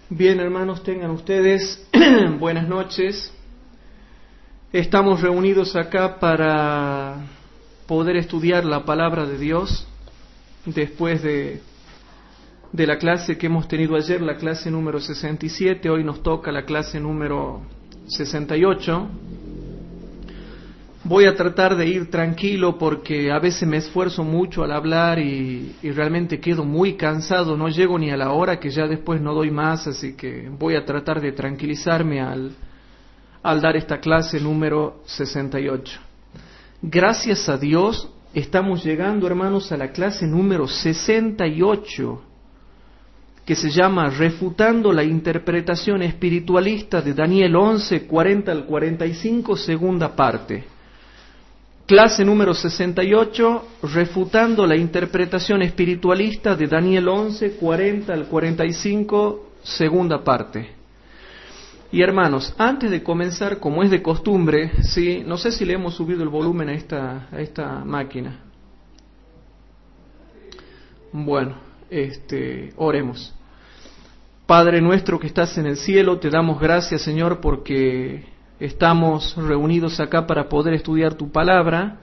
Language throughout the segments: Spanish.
Bien, hermanos, tengan ustedes buenas noches. Estamos reunidos acá para poder estudiar la palabra de Dios después de la clase que hemos tenido ayer, la clase número 67. Hoy nos toca la clase número 68. Voy a tratar de ir tranquilo porque a veces me esfuerzo mucho al hablar y realmente quedo muy cansado, no llego ni a la hora que ya después no doy más, así que voy a tratar de tranquilizarme al dar esta clase número 68. Gracias a Dios estamos llegando, hermanos, a la clase número 68, que se llama Refutando la interpretación espiritualista de Daniel 11, 40 al 45, segunda parte. Clase número 68, Refutando la interpretación espiritualista de Daniel 11, 40 al 45, segunda parte. Y hermanos, antes de comenzar, como es de costumbre, ¿sí? No sé si le hemos subido el volumen a esta máquina. Bueno, oremos. Padre nuestro que estás en el cielo, te damos gracias, Señor, porque estamos reunidos acá para poder estudiar tu palabra.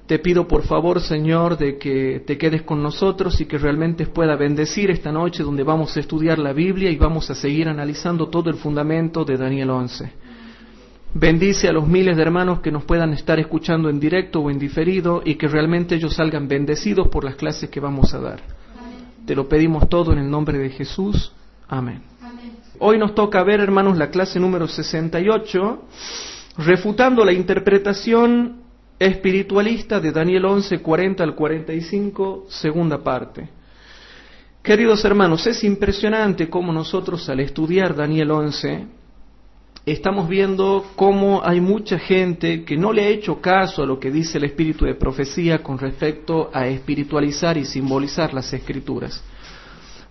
Te pido por favor, Señor, de que te quedes con nosotros y que realmente pueda bendecir esta noche donde vamos a estudiar la Biblia y vamos a seguir analizando todo el fundamento de Daniel 11. Bendice a los miles de hermanos que nos puedan estar escuchando en directo o en diferido y que realmente ellos salgan bendecidos por las clases que vamos a dar. Te lo pedimos todo en el nombre de Jesús. Amén. Hoy nos toca ver, hermanos, la clase número 68, refutando la interpretación espiritualista de Daniel 11, 40 al 45, segunda parte. Queridos hermanos, es impresionante cómo nosotros al estudiar Daniel 11 estamos viendo cómo hay mucha gente que no le ha hecho caso a lo que dice el espíritu de profecía con respecto a espiritualizar y simbolizar las escrituras.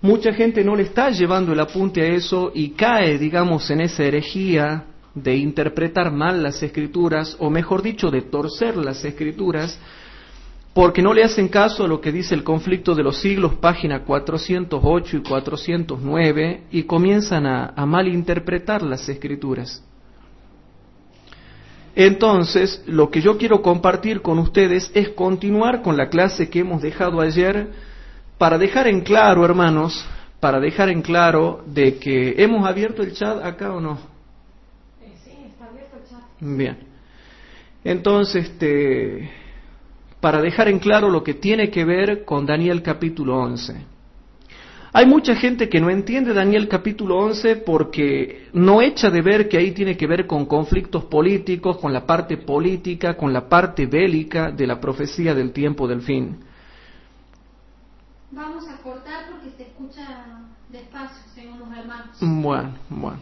Mucha gente no le está llevando el apunte a eso y cae, digamos, en esa herejía de interpretar mal las escrituras, o mejor dicho, de torcer las escrituras, porque no le hacen caso a lo que dice el Conflicto de los Siglos, página 408 y 409, y comienzan a malinterpretar las escrituras. Entonces, lo que yo quiero compartir con ustedes es continuar con la clase que hemos dejado ayer, para dejar en claro, hermanos, para dejar en claro de que hemos abierto el chat acá o no. Sí, está abierto el chat. Bien. Entonces, para dejar en claro lo que tiene que ver con Daniel capítulo 11. Hay mucha gente que no entiende Daniel capítulo 11 porque no echa de ver que ahí tiene que ver con conflictos políticos, con la parte política, con la parte bélica de la profecía del tiempo del fin. Vamos a cortar porque se escucha despacio, según los hermanos. Bueno.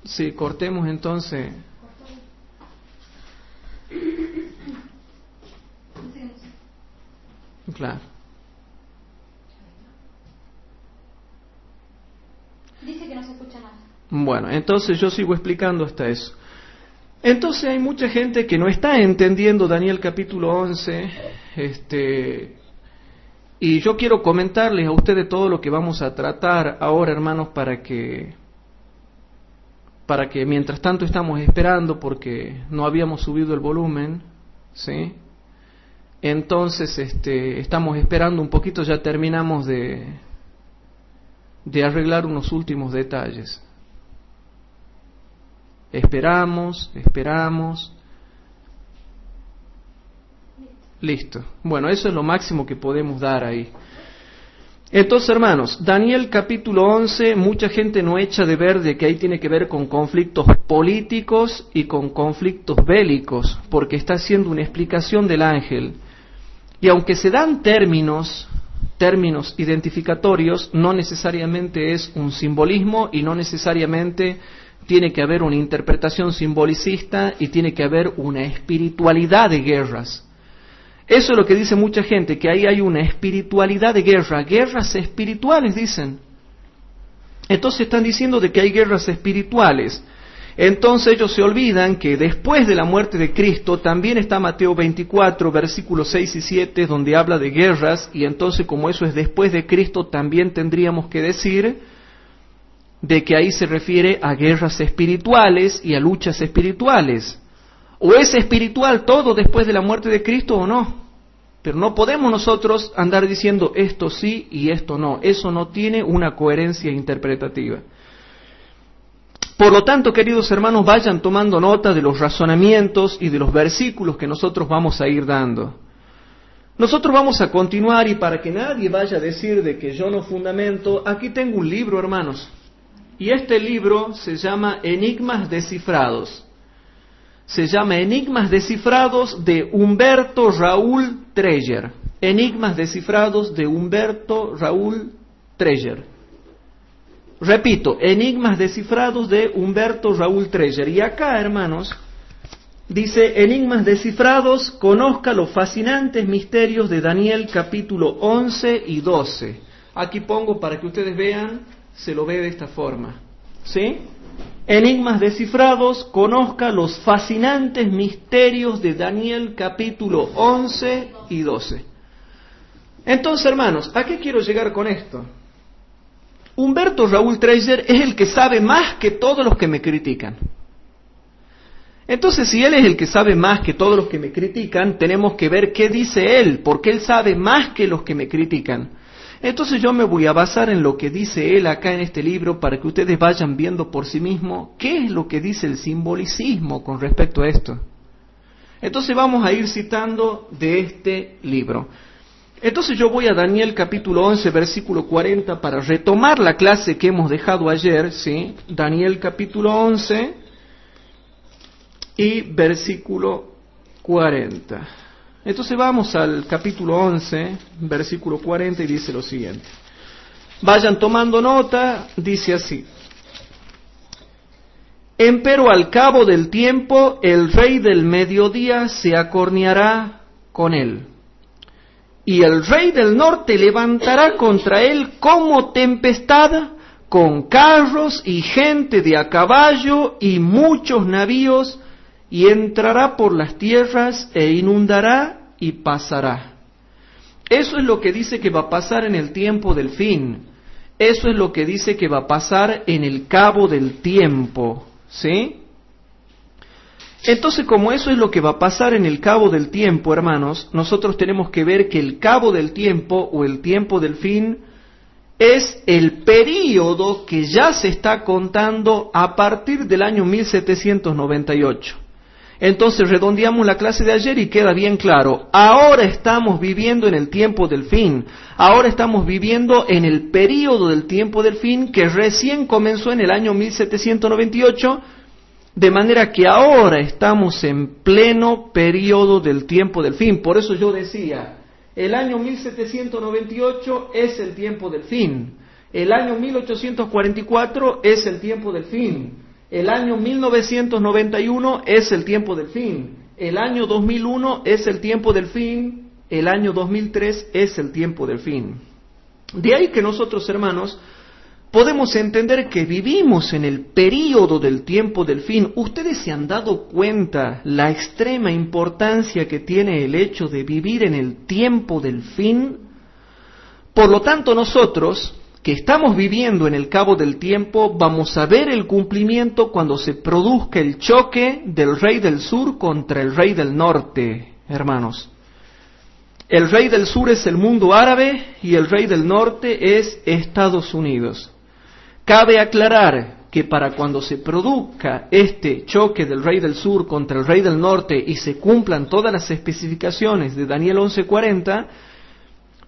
Sí, cortemos entonces. Claro. Dice que no se escucha nada. Bueno, entonces yo sigo explicando hasta eso. Entonces hay mucha gente que no está entendiendo Daniel capítulo 11, y yo quiero comentarles a ustedes todo lo que vamos a tratar ahora, hermanos, para que mientras tanto estamos esperando, porque no habíamos subido el volumen, ¿sí? Entonces, estamos esperando un poquito, ya terminamos de arreglar unos últimos detalles. Esperamos. Listo. Bueno, eso es lo máximo que podemos dar ahí. Entonces, hermanos, Daniel capítulo 11, mucha gente no echa de ver de que ahí tiene que ver con conflictos políticos y con conflictos bélicos, porque está haciendo una explicación del ángel. Y aunque se dan términos identificatorios, no necesariamente es un simbolismo y no necesariamente tiene que haber una interpretación simbolicista y tiene que haber una espiritualidad de guerras. Eso es lo que dice mucha gente, que ahí hay una espiritualidad de guerra, guerras espirituales, dicen. Entonces están diciendo de que hay guerras espirituales. Entonces ellos se olvidan que después de la muerte de Cristo también está Mateo 24, versículos 6 y 7, donde habla de guerras, y entonces como eso es después de Cristo, también tendríamos que decir de que ahí se refiere a guerras espirituales y a luchas espirituales. ¿O es espiritual todo después de la muerte de Cristo o no? Pero no podemos nosotros andar diciendo esto sí y esto no. Eso no tiene una coherencia interpretativa. Por lo tanto, queridos hermanos, vayan tomando nota de los razonamientos y de los versículos que nosotros vamos a ir dando. Nosotros vamos a continuar, y para que nadie vaya a decir de que yo no fundamento, aquí tengo un libro, hermanos. Y este libro se llama Enigmas Descifrados. Se llama Enigmas Descifrados de Humberto Raúl Treyer. Enigmas Descifrados de Humberto Raúl Treyer. Repito, Enigmas Descifrados de Humberto Raúl Treyer. Y acá, hermanos, dice, Enigmas Descifrados, conozca los fascinantes misterios de Daniel capítulo 11 y 12. Aquí pongo para que ustedes vean, se lo ve de esta forma. ¿Sí? Enigmas Descifrados, conozca los fascinantes misterios de Daniel capítulo 11 y 12. Entonces, hermanos, ¿a qué quiero llegar con esto? Humberto Raúl Treyer es el que sabe más que todos los que me critican. Entonces, si él es el que sabe más que todos los que me critican, tenemos que ver qué dice él, porque él sabe más que los que me critican. Entonces yo me voy a basar en lo que dice él acá en este libro para que ustedes vayan viendo por sí mismos qué es lo que dice el simbolicismo con respecto a esto. Entonces vamos a ir citando de este libro. Entonces yo voy a Daniel capítulo 11, versículo 40 para retomar la clase que hemos dejado ayer, ¿sí? Daniel capítulo 11 y versículo 40. Entonces vamos al capítulo 11, versículo 40 y dice lo siguiente. Vayan tomando nota, dice así. Empero al cabo del tiempo el rey del mediodía se acorneará con él. Y el rey del norte levantará contra él como tempestad, con carros y gente de a caballo y muchos navíos, y entrará por las tierras e inundará y pasará. Eso es lo que dice que va a pasar en el tiempo del fin. Eso es lo que dice que va a pasar en el cabo del tiempo, ¿sí? Entonces, como eso es lo que va a pasar en el cabo del tiempo, hermanos, nosotros tenemos que ver que el cabo del tiempo o el tiempo del fin es el período que ya se está contando a partir del año 1798. Entonces redondeamos la clase de ayer y queda bien claro. Ahora estamos viviendo en el tiempo del fin. Ahora estamos viviendo en el período del tiempo del fin que recién comenzó en el año 1798, de manera que ahora estamos en pleno período del tiempo del fin. Por eso yo decía, el año 1798 es el tiempo del fin. El año 1844 es el tiempo del fin. El año 1991 es el tiempo del fin. El año 2001 es el tiempo del fin. El año 2003 es el tiempo del fin. De ahí que nosotros, hermanos, podemos entender que vivimos en el período del tiempo del fin. ¿Ustedes se han dado cuenta la extrema importancia que tiene el hecho de vivir en el tiempo del fin? Por lo tanto, nosotros, que estamos viviendo en el cabo del tiempo, vamos a ver el cumplimiento cuando se produzca el choque del rey del sur contra el rey del norte, hermanos. El rey del sur es el mundo árabe y el rey del norte es Estados Unidos. Cabe aclarar que para cuando se produzca este choque del rey del sur contra el rey del norte y se cumplan todas las especificaciones de Daniel 11:40,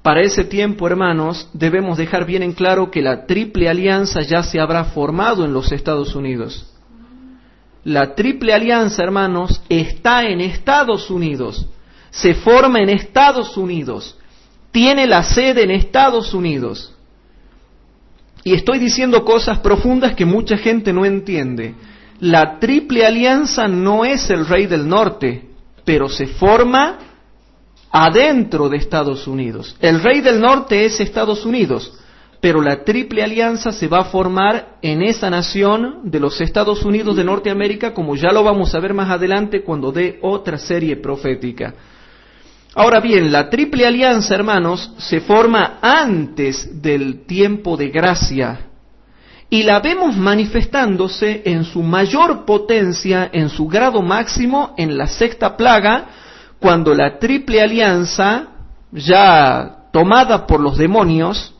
para ese tiempo, hermanos, debemos dejar bien en claro que la triple alianza ya se habrá formado en los Estados Unidos. La triple alianza, hermanos, está en Estados Unidos, se forma en Estados Unidos, tiene la sede en Estados Unidos. Y estoy diciendo cosas profundas que mucha gente no entiende. La triple alianza no es el rey del norte, pero se forma adentro de Estados Unidos. El rey del norte es Estados Unidos, pero la Triple Alianza se va a formar en esa nación de los Estados Unidos de Norteamérica, como ya lo vamos a ver más adelante cuando dé otra serie profética. Ahora bien, la Triple Alianza, hermanos, se forma antes del tiempo de gracia y la vemos manifestándose en su mayor potencia, en su grado máximo, en la sexta plaga, cuando la Triple Alianza, ya tomada por los demonios,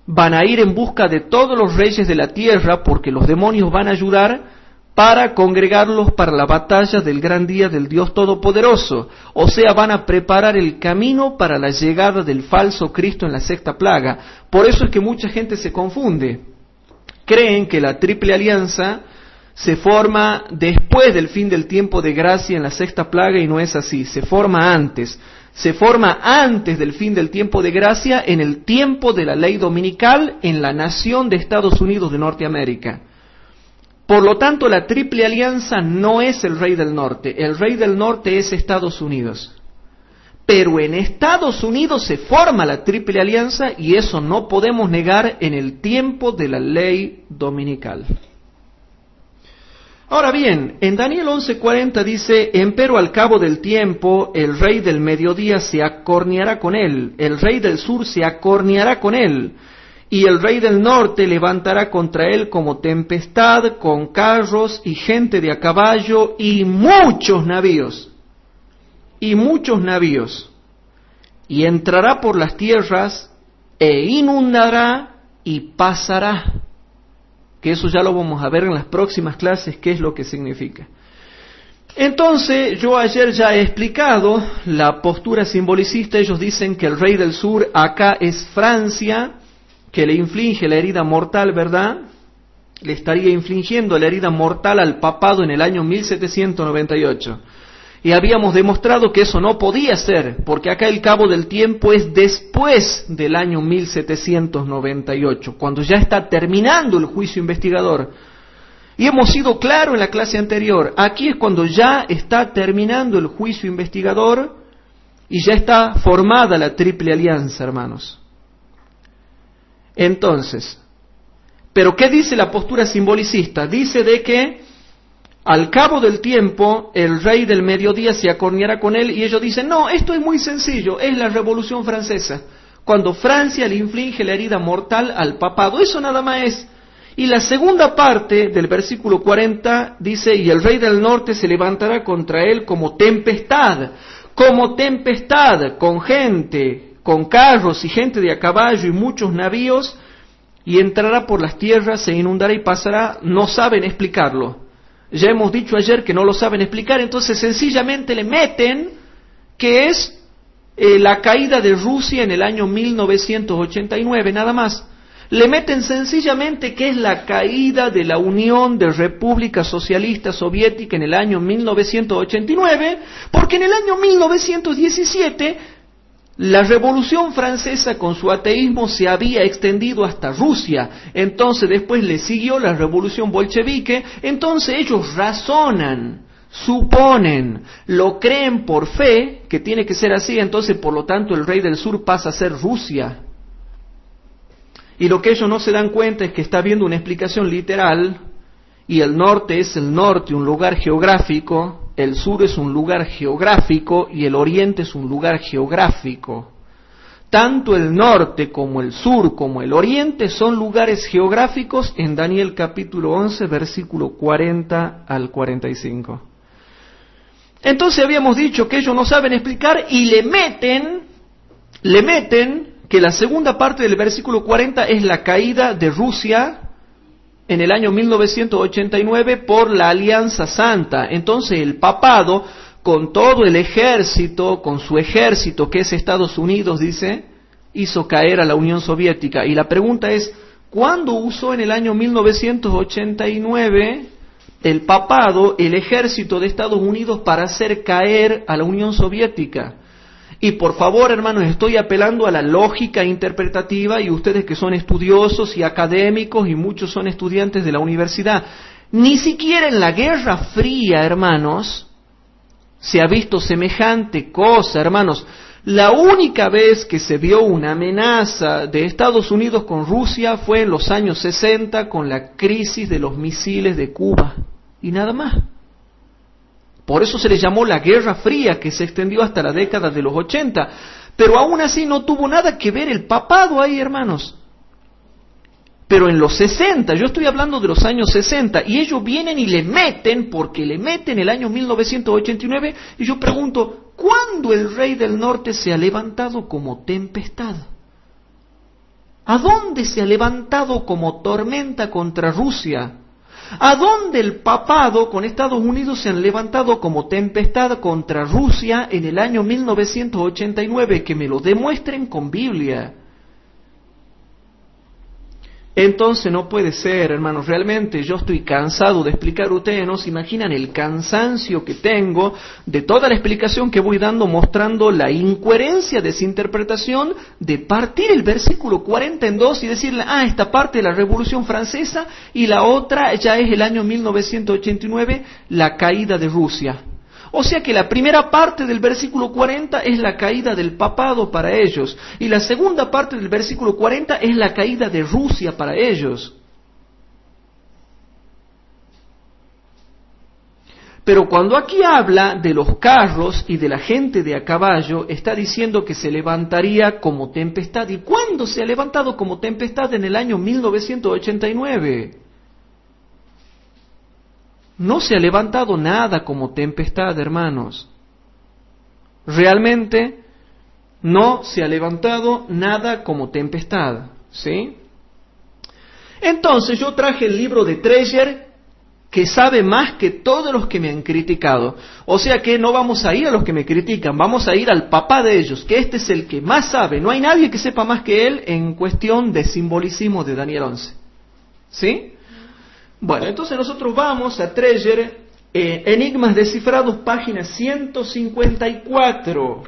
van a ir en busca de todos los reyes de la tierra, porque los demonios van a ayudar para congregarlos para la batalla del gran día del Dios Todopoderoso. O sea, van a preparar el camino para la llegada del falso Cristo en la sexta plaga. Por eso es que mucha gente se confunde. Creen que la Triple Alianza se forma después del fin del tiempo de gracia en la sexta plaga, y no es así, se forma antes. Se forma antes del fin del tiempo de gracia, en el tiempo de la ley dominical, en la nación de Estados Unidos de Norteamérica. Por lo tanto, la Triple Alianza no es el rey del norte. El rey del norte es Estados Unidos. Pero en Estados Unidos se forma la Triple Alianza, y eso no podemos negar, en el tiempo de la ley dominical. Ahora bien, en Daniel 11:40 dice: empero al cabo del tiempo, el rey del mediodía se acorneará con él, el rey del sur se acorneará con él, y el rey del norte levantará contra él como tempestad, con carros y gente de a caballo y muchos navíos. Y entrará por las tierras e inundará y pasará. Que eso ya lo vamos a ver en las próximas clases, qué es lo que significa. Entonces, yo ayer ya he explicado la postura simbolicista. Ellos dicen que el rey del sur acá es Francia, que le inflige la herida mortal, ¿verdad? Le estaría infligiendo la herida mortal al papado en el año 1798. Y habíamos demostrado que eso no podía ser, porque acá el cabo del tiempo es después del año 1798, cuando ya está terminando el juicio investigador. Y hemos sido claros en la clase anterior, aquí es cuando ya está terminando el juicio investigador y ya está formada la Triple Alianza, hermanos. Entonces, ¿pero qué dice la postura simbolicista? Dice de que al cabo del tiempo, el rey del mediodía se acorneará con él, y ellos dicen: no, esto es muy sencillo, es la Revolución Francesa, cuando Francia le inflige la herida mortal al papado, eso nada más es. Y la segunda parte del versículo 40 dice: y el rey del norte se levantará contra él como tempestad, con gente, con carros y gente de a caballo y muchos navíos, y entrará por las tierras, se inundará y pasará. No saben explicarlo. Ya hemos dicho ayer que no lo saben explicar, entonces sencillamente le meten que es la caída de Rusia en el año 1989, nada más. Le meten sencillamente que es la caída de la Unión de República Socialista Soviética en el año 1989, porque en el año 1917 la Revolución Francesa con su ateísmo se había extendido hasta Rusia. Entonces después le siguió la Revolución Bolchevique. Entonces ellos razonan, suponen, lo creen por fe que tiene que ser así. Entonces, por lo tanto, el rey del sur pasa a ser Rusia. Y lo que ellos no se dan cuenta es que está habiendo una explicación literal, y el norte es el norte, un lugar geográfico, el sur es un lugar geográfico y el oriente es un lugar geográfico. Tanto el norte como el sur como el oriente son lugares geográficos en Daniel capítulo 11, versículo 40 al 45. Entonces habíamos dicho que ellos no saben explicar y le meten que la segunda parte del versículo 40 es la caída de Rusia en el año 1989 por la Alianza Santa. Entonces el papado, con todo el ejército, con su ejército que es Estados Unidos, dice, hizo caer a la Unión Soviética. Y la pregunta es, ¿cuándo usó en el año 1989 el papado, el ejército de Estados Unidos, para hacer caer a la Unión Soviética? Y por favor, hermanos, estoy apelando a la lógica interpretativa, y ustedes que son estudiosos y académicos, y muchos son estudiantes de la universidad, ni siquiera en la Guerra Fría, hermanos, se ha visto semejante cosa, hermanos. La única vez que se vio una amenaza de Estados Unidos con Rusia fue en los años 60 con la crisis de los misiles de Cuba. Y nada más. Por eso se le llamó la Guerra Fría, que se extendió hasta la década de los 80. Pero aún así no tuvo nada que ver el papado ahí, hermanos. Pero en los 60, yo estoy hablando de los años 60, y ellos vienen y le meten, porque le meten el año 1989, y yo pregunto, ¿cuándo el rey del norte se ha levantado como tempestad? ¿A dónde se ha levantado como tormenta contra Rusia? ¿A dónde el papado con Estados Unidos se han levantado como tempestad contra Rusia en el año 1989? Que me lo demuestren con Biblia. Entonces no puede ser, hermanos, realmente yo estoy cansado de explicar. Ustedes no se imaginan el cansancio que tengo de toda la explicación que voy dando, mostrando la incoherencia de esa interpretación de partir el versículo 40 en dos y decirle, esta parte de la Revolución Francesa y la otra ya es el año 1989, la caída de Rusia. O sea que la primera parte del versículo 40 es la caída del papado para ellos. Y la segunda parte del versículo 40 es la caída de Rusia para ellos. Pero cuando aquí habla de los carros y de la gente de a caballo, está diciendo que se levantaría como tempestad. ¿Y cuándo se ha levantado como tempestad? En el año 1989. No se ha levantado nada como tempestad, hermanos. Realmente no se ha levantado nada como tempestad, ¿sí? Entonces yo traje el libro de Treger, que sabe más que todos los que me han criticado. O sea que no vamos a ir a los que me critican, vamos a ir al papá de ellos, que este es el que más sabe. No hay nadie que sepa más que él en cuestión de simbolicismo de Daniel 11. ¿Sí? Bueno, entonces nosotros vamos a Treger, Enigmas Descifrados, página 154.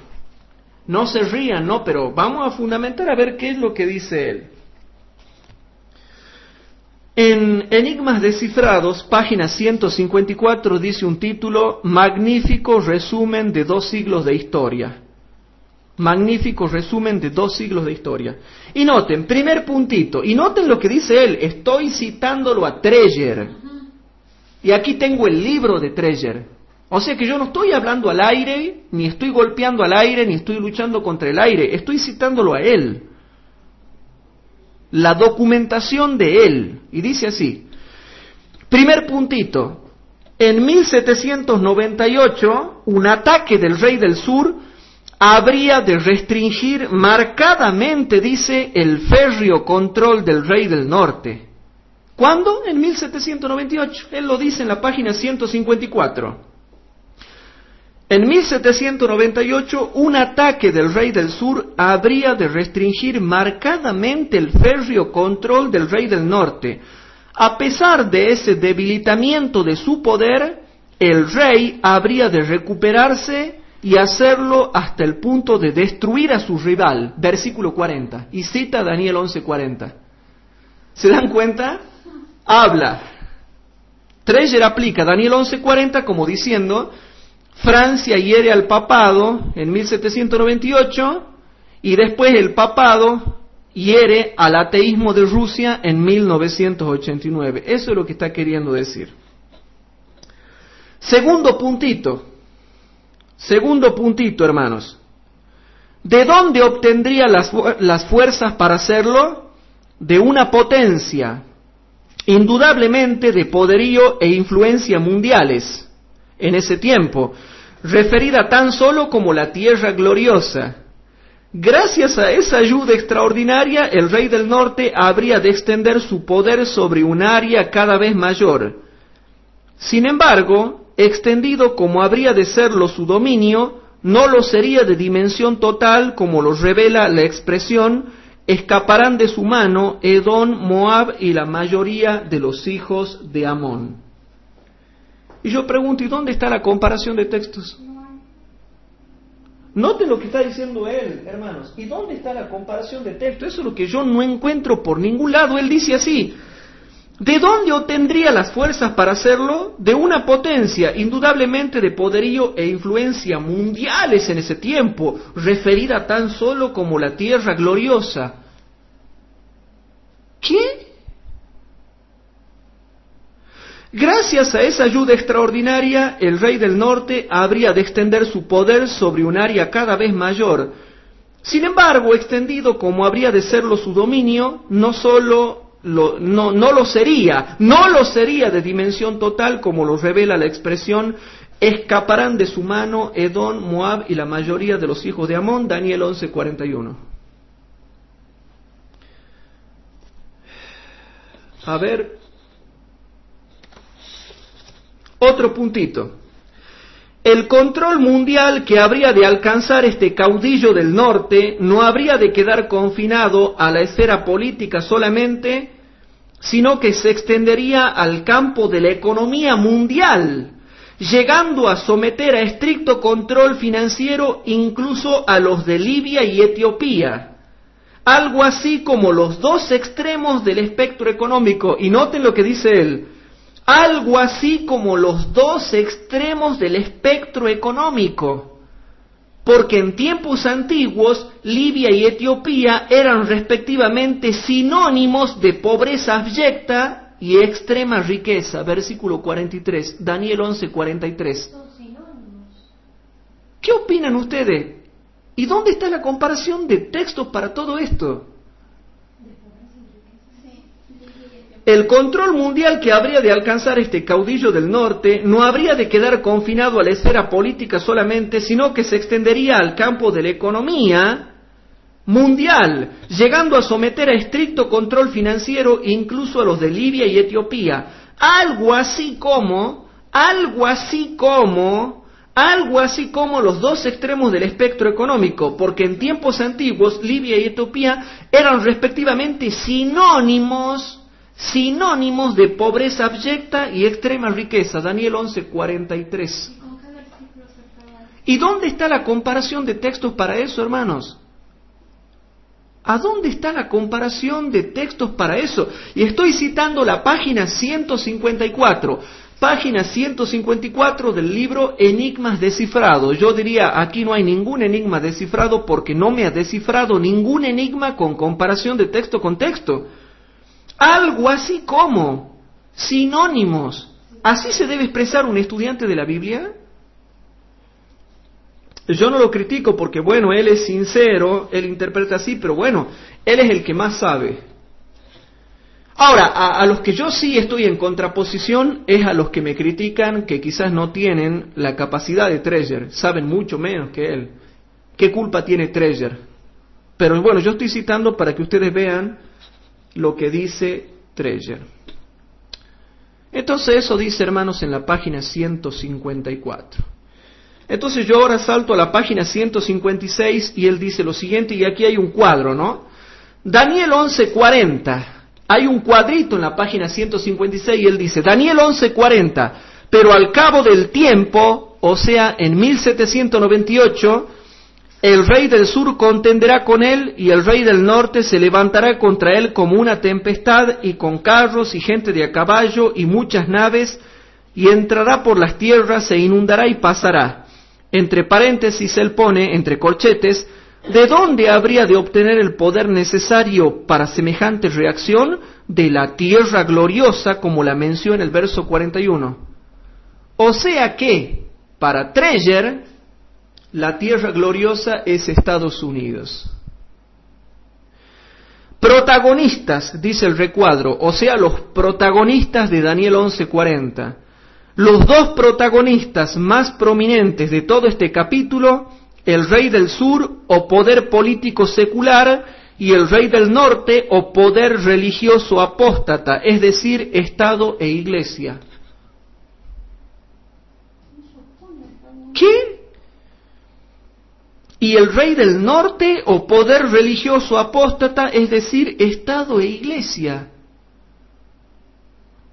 No se rían, ¿no? Pero vamos a fundamentar a ver qué es lo que dice él. En Enigmas Descifrados, página 154, dice un título, Magnífico resumen de 2 siglos de historia. Magnífico resumen de 2 siglos de historia. Y noten, primer puntito, y noten lo que dice él, estoy citándolo a Treger. Y aquí tengo el libro de Treger. O sea que yo no estoy hablando al aire, ni estoy golpeando al aire, ni estoy luchando contra el aire, estoy citándolo a él. La documentación de él. Y dice así, primer puntito, en 1798, un ataque del rey del sur habría de restringir marcadamente, dice, el férreo control del rey del norte. ¿Cuándo? En 1798. Él lo dice en la página 154. En 1798, un ataque del rey del sur habría de restringir marcadamente el férreo control del rey del norte. A pesar de ese debilitamiento de su poder, el rey habría de recuperarse y hacerlo hasta el punto de destruir a su rival. Versículo 40. Y cita Daniel 11:40. ¿Se dan cuenta? Habla. Treger aplica Daniel 11:40 como diciendo, Francia hiere al papado en 1798 y después el papado hiere al ateísmo de Rusia en 1989. Eso es lo que está queriendo decir. Segundo puntito, hermanos. ¿De dónde obtendría las fuerzas para hacerlo? De una potencia, indudablemente de poderío e influencia mundiales en ese tiempo, referida tan solo como la tierra gloriosa. Gracias a esa ayuda extraordinaria, el rey del norte habría de extender su poder sobre un área cada vez mayor. Sin embargo, extendido como habría de serlo su dominio, no lo sería de dimensión total como lo revela la expresión, escaparán de su mano Edom, Moab y la mayoría de los hijos de Amón. Y yo pregunto, ¿y dónde está la comparación de textos? Noten lo que está diciendo él, hermanos. ¿Y dónde está la comparación de textos? Eso es lo que yo no encuentro por ningún lado. Él dice así, ¿De dónde obtendría las fuerzas para hacerlo? De una potencia, indudablemente de poderío e influencia mundiales en ese tiempo, referida tan solo como la tierra gloriosa. ¿Qué? Gracias a esa ayuda extraordinaria, el rey del norte habría de extender su poder sobre un área cada vez mayor. Sin embargo, extendido como habría de serlo su dominio, no lo sería de dimensión total, como lo revela la expresión: escaparán de su mano Edom, Moab y la mayoría de los hijos de Amón, Daniel 11:41. A ver, otro puntito. El control mundial que habría de alcanzar este caudillo del norte no habría de quedar confinado a la esfera política solamente, sino que se extendería al campo de la economía mundial, llegando a someter a estricto control financiero incluso a los de Libia y Etiopía, algo así como los dos extremos del espectro económico. Y noten lo que dice él: algo así como los dos extremos del espectro económico, porque en tiempos antiguos Libia y Etiopía eran respectivamente sinónimos de pobreza abyecta y extrema riqueza. Versículo 43, Daniel 11:43. ¿Qué opinan ustedes? ¿Y dónde está la comparación de textos para todo esto? El control mundial que habría de alcanzar este caudillo del norte no habría de quedar confinado a la esfera política solamente, sino que se extendería al campo de la economía mundial, llegando a someter a estricto control financiero incluso a los de Libia y Etiopía, algo así como los dos extremos del espectro económico, porque en tiempos antiguos Libia y Etiopía eran respectivamente sinónimos de pobreza abyecta y extrema riqueza. Daniel 11:43. ¿Y dónde está la comparación de textos para eso, hermanos? ¿A dónde está la comparación de textos para eso? Y estoy citando la página 154. Página 154 del libro Enigmas Descifrados. Yo diría, aquí no hay ningún enigma descifrado, porque no me ha descifrado ningún enigma con comparación de texto con texto. Algo así como sinónimos. ¿Así se debe expresar un estudiante de la Biblia? Yo no lo critico porque, bueno, él es sincero, él interpreta así, pero bueno, él es el que más sabe. Ahora, a los que yo sí estoy en contraposición es a los que me critican, que quizás no tienen la capacidad de Treger, saben mucho menos que él. ¿Qué culpa tiene Treger? Pero bueno, yo estoy citando para que ustedes vean lo que dice Treger. Entonces eso dice, hermanos, en la página 154. Entonces yo ahora salto a la página 156 y él dice lo siguiente, y aquí hay un cuadro, ¿no? Daniel 11:40. Hay un cuadrito en la página 156 y él dice, Daniel 11:40, pero al cabo del tiempo, o sea, en 1798, el rey del sur contenderá con él, y el rey del norte se levantará contra él como una tempestad, y con carros y gente de a caballo y muchas naves, y entrará por las tierras, se inundará y pasará. Entre paréntesis él pone, entre corchetes, ¿de dónde habría de obtener el poder necesario para semejante reacción? De la tierra gloriosa, como la menciona el verso 41. O sea que, para Treger, la tierra gloriosa es Estados Unidos. Protagonistas, dice el recuadro, o sea, los protagonistas de Daniel 11:40. Los dos protagonistas más prominentes de todo este capítulo, el rey del sur, o poder político secular, y el rey del norte, o poder religioso apóstata, es decir, Estado e Iglesia. ¿Qué? Y el rey del norte, o poder religioso apóstata, es decir, Estado e Iglesia.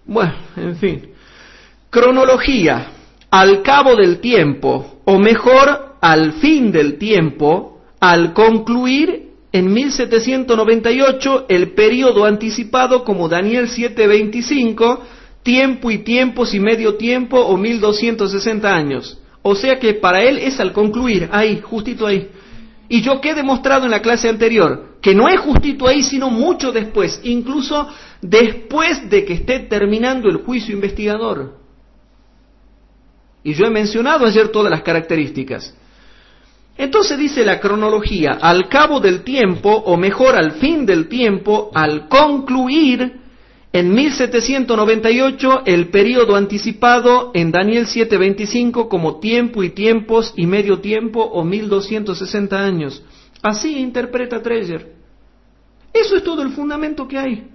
Bueno, en fin. Cronología. Al cabo del tiempo, o mejor, al fin del tiempo, al concluir en 1798 el periodo anticipado como Daniel 7:25, tiempo y tiempos y medio tiempo o 1260 años. O sea que para él es al concluir, ahí, justito ahí. Y yo que he demostrado en la clase anterior, que no es justito ahí, sino mucho después, incluso después de que esté terminando el juicio investigador. Y yo he mencionado ayer todas las características. Entonces dice la cronología, al cabo del tiempo, o mejor al fin del tiempo, al concluir en 1798 el periodo anticipado en Daniel 7:25 como tiempo y tiempos y medio tiempo o 1260 años. Así interpreta Treger. Eso es todo el fundamento que hay.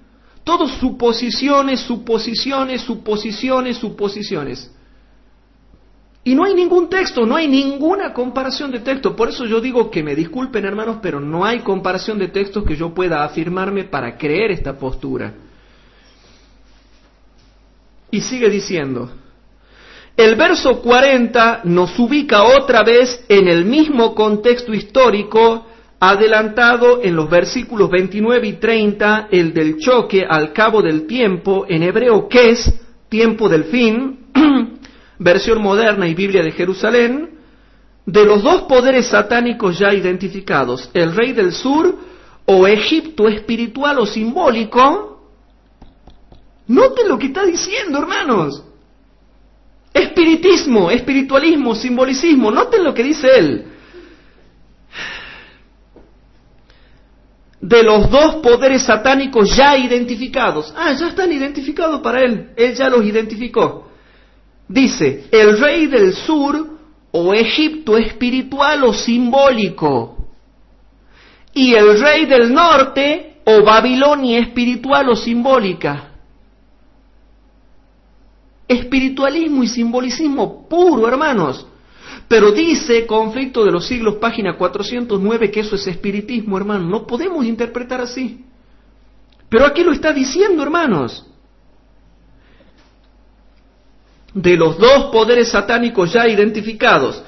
Todos suposiciones, suposiciones, suposiciones, suposiciones. Y no hay ningún texto, no hay ninguna comparación de texto. Por eso yo digo que me disculpen, hermanos, pero no hay comparación de textos que yo pueda afirmarme para creer esta postura. Y sigue diciendo, el verso 40 nos ubica otra vez en el mismo contexto histórico adelantado en los versículos 29 y 30, el del choque al cabo del tiempo, en hebreo que es tiempo del fin, versión moderna y Biblia de Jerusalén, de los dos poderes satánicos ya identificados, el rey del sur o Egipto espiritual o simbólico. Noten lo que está diciendo, hermanos. Espiritismo, espiritualismo, simbolicismo. Noten lo que dice él. De los dos poderes satánicos ya identificados. Ya están identificados para él. Él ya los identificó. Dice, el rey del sur o Egipto espiritual o simbólico. Y el rey del norte o Babilonia espiritual o simbólica. Espiritualismo y simbolicismo puro, hermanos. Pero dice Conflicto de los Siglos, página 409, que eso es espiritismo, hermano. No podemos interpretar así. Pero aquí lo está diciendo, hermanos. De los dos poderes satánicos ya identificados,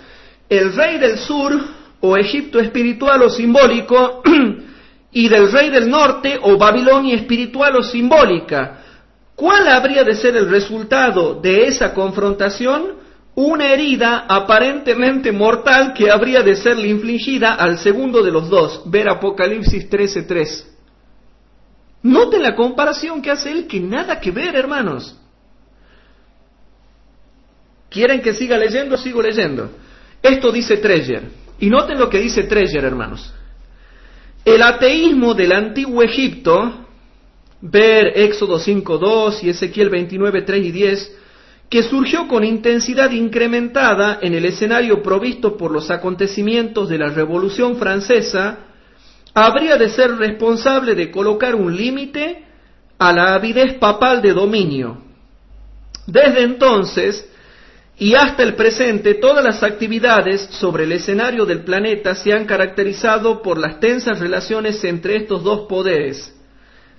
el rey del sur o Egipto espiritual o simbólico y del rey del norte o Babilonia espiritual o simbólica. ¿Cuál habría de ser el resultado de esa confrontación? Una herida aparentemente mortal que habría de serle infligida al segundo de los dos. Ver Apocalipsis 13:3. Noten la comparación que hace él, que nada que ver, hermanos. ¿Quieren que siga leyendo? Sigo leyendo. Esto dice Treger. Y noten lo que dice Treger, hermanos. El ateísmo del antiguo Egipto, ver Éxodo 5:2 y Ezequiel 29:3 y 10, que surgió con intensidad incrementada en el escenario provisto por los acontecimientos de la Revolución Francesa, habría de ser responsable de colocar un límite a la avidez papal de dominio. Desde entonces y hasta el presente, todas las actividades sobre el escenario del planeta se han caracterizado por las tensas relaciones entre estos dos poderes,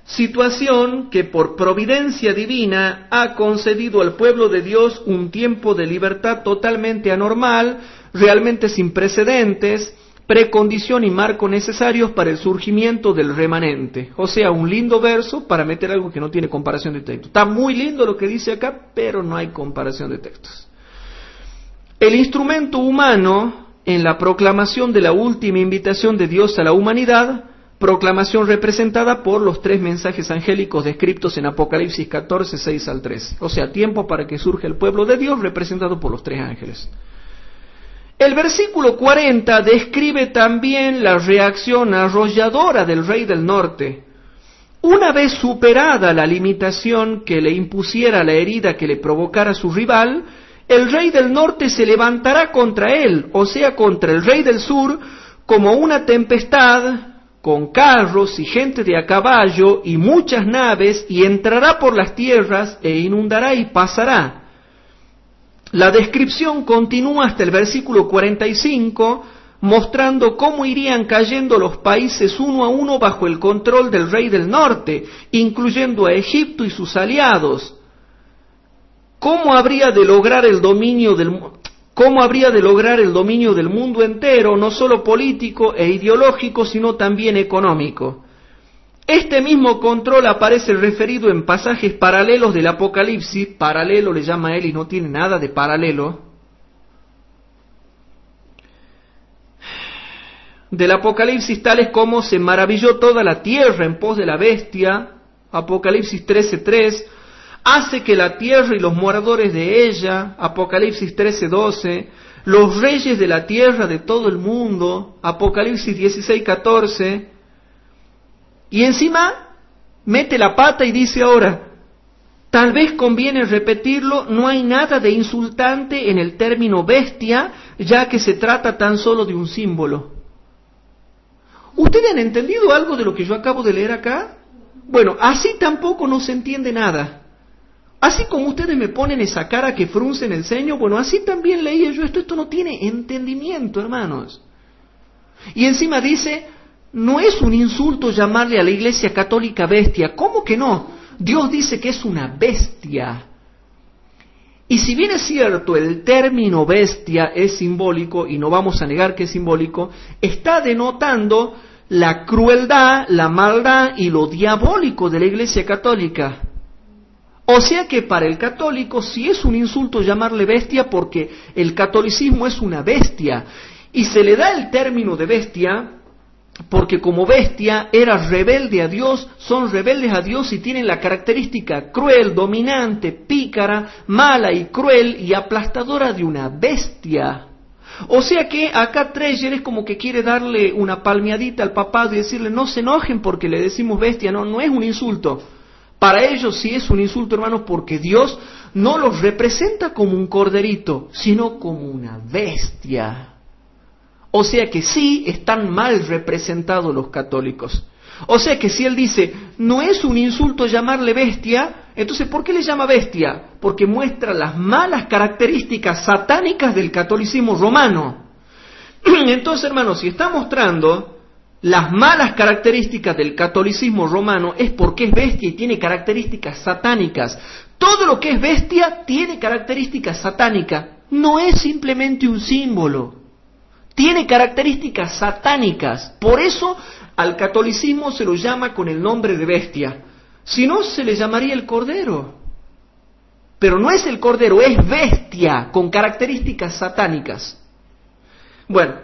situación que por providencia divina ha concedido al pueblo de Dios un tiempo de libertad totalmente anormal, realmente sin precedentes, precondición y marco necesarios para el surgimiento del remanente. O sea, un lindo verso para meter algo que no tiene comparación de texto. Está muy lindo lo que dice acá, pero no hay comparación de textos. El instrumento humano en la proclamación de la última invitación de Dios a la humanidad, proclamación representada por los 3 mensajes angélicos descritos en Apocalipsis 14, 6 al 13. O sea, tiempo para que surja el pueblo de Dios representado por los 3 ángeles. El versículo 40 describe también la reacción arrolladora del rey del norte. Una vez superada la limitación que le impusiera la herida que le provocara su rival, el rey del norte se levantará contra él, o sea, contra el rey del sur, como una tempestad, con carros y gente de a caballo y muchas naves, y entrará por las tierras e inundará y pasará. La descripción continúa hasta el versículo 45, mostrando cómo irían cayendo los países uno a uno bajo el control del rey del norte, incluyendo a Egipto y sus aliados. ¿Cómo habría de lograr el dominio del cómo habría de lograr el dominio del mundo entero, no solo político e ideológico, sino también económico. Este mismo control aparece referido en pasajes paralelos del Apocalipsis, paralelo le llama él y no tiene nada de paralelo, del Apocalipsis, tales como se maravilló toda la tierra en pos de la bestia, Apocalipsis 13:3, hace que la tierra y los moradores de ella, Apocalipsis 13:12, los reyes de la tierra de todo el mundo, Apocalipsis 16:14, y encima mete la pata y dice ahora, tal vez conviene repetirlo, no hay nada de insultante en el término bestia, ya que se trata tan solo de un símbolo. ¿Ustedes han entendido algo de lo que yo acabo de leer acá? Bueno, así tampoco no se entiende nada. Así como ustedes me ponen esa cara que frunce en el ceño, bueno, así también leía yo esto no tiene entendimiento, hermanos. Y encima dice, no es un insulto llamarle a la Iglesia Católica bestia. ¿Cómo que no? Dios dice que es una bestia. Y si bien es cierto, el término bestia es simbólico, y no vamos a negar que es simbólico, está denotando la crueldad, la maldad y lo diabólico de la Iglesia Católica. O sea que para el católico sí es un insulto llamarle bestia, porque el catolicismo es una bestia. Y se le da el término de bestia porque como bestia era rebelde a Dios, son rebeldes a Dios y tienen la característica cruel, dominante, pícara, mala y cruel y aplastadora de una bestia. O sea que acá Treyer es como que quiere darle una palmeadita al papá y decirle, no se enojen porque le decimos bestia, no es un insulto. Para ellos sí es un insulto, hermanos, porque Dios no los representa como un corderito, sino como una bestia. O sea que sí están mal representados los católicos. O sea que si él dice, no es un insulto llamarle bestia, entonces ¿por qué le llama bestia? Porque muestra las malas características satánicas del catolicismo romano. Entonces, hermanos, si está mostrando las malas características del catolicismo romano, es porque es bestia y tiene características satánicas. Todo lo que es bestia tiene características satánicas. No es simplemente un símbolo. Tiene características satánicas. Por eso al catolicismo se lo llama con el nombre de bestia. Si no, se le llamaría el cordero. Pero no es el cordero, es bestia, con características satánicas. Bueno,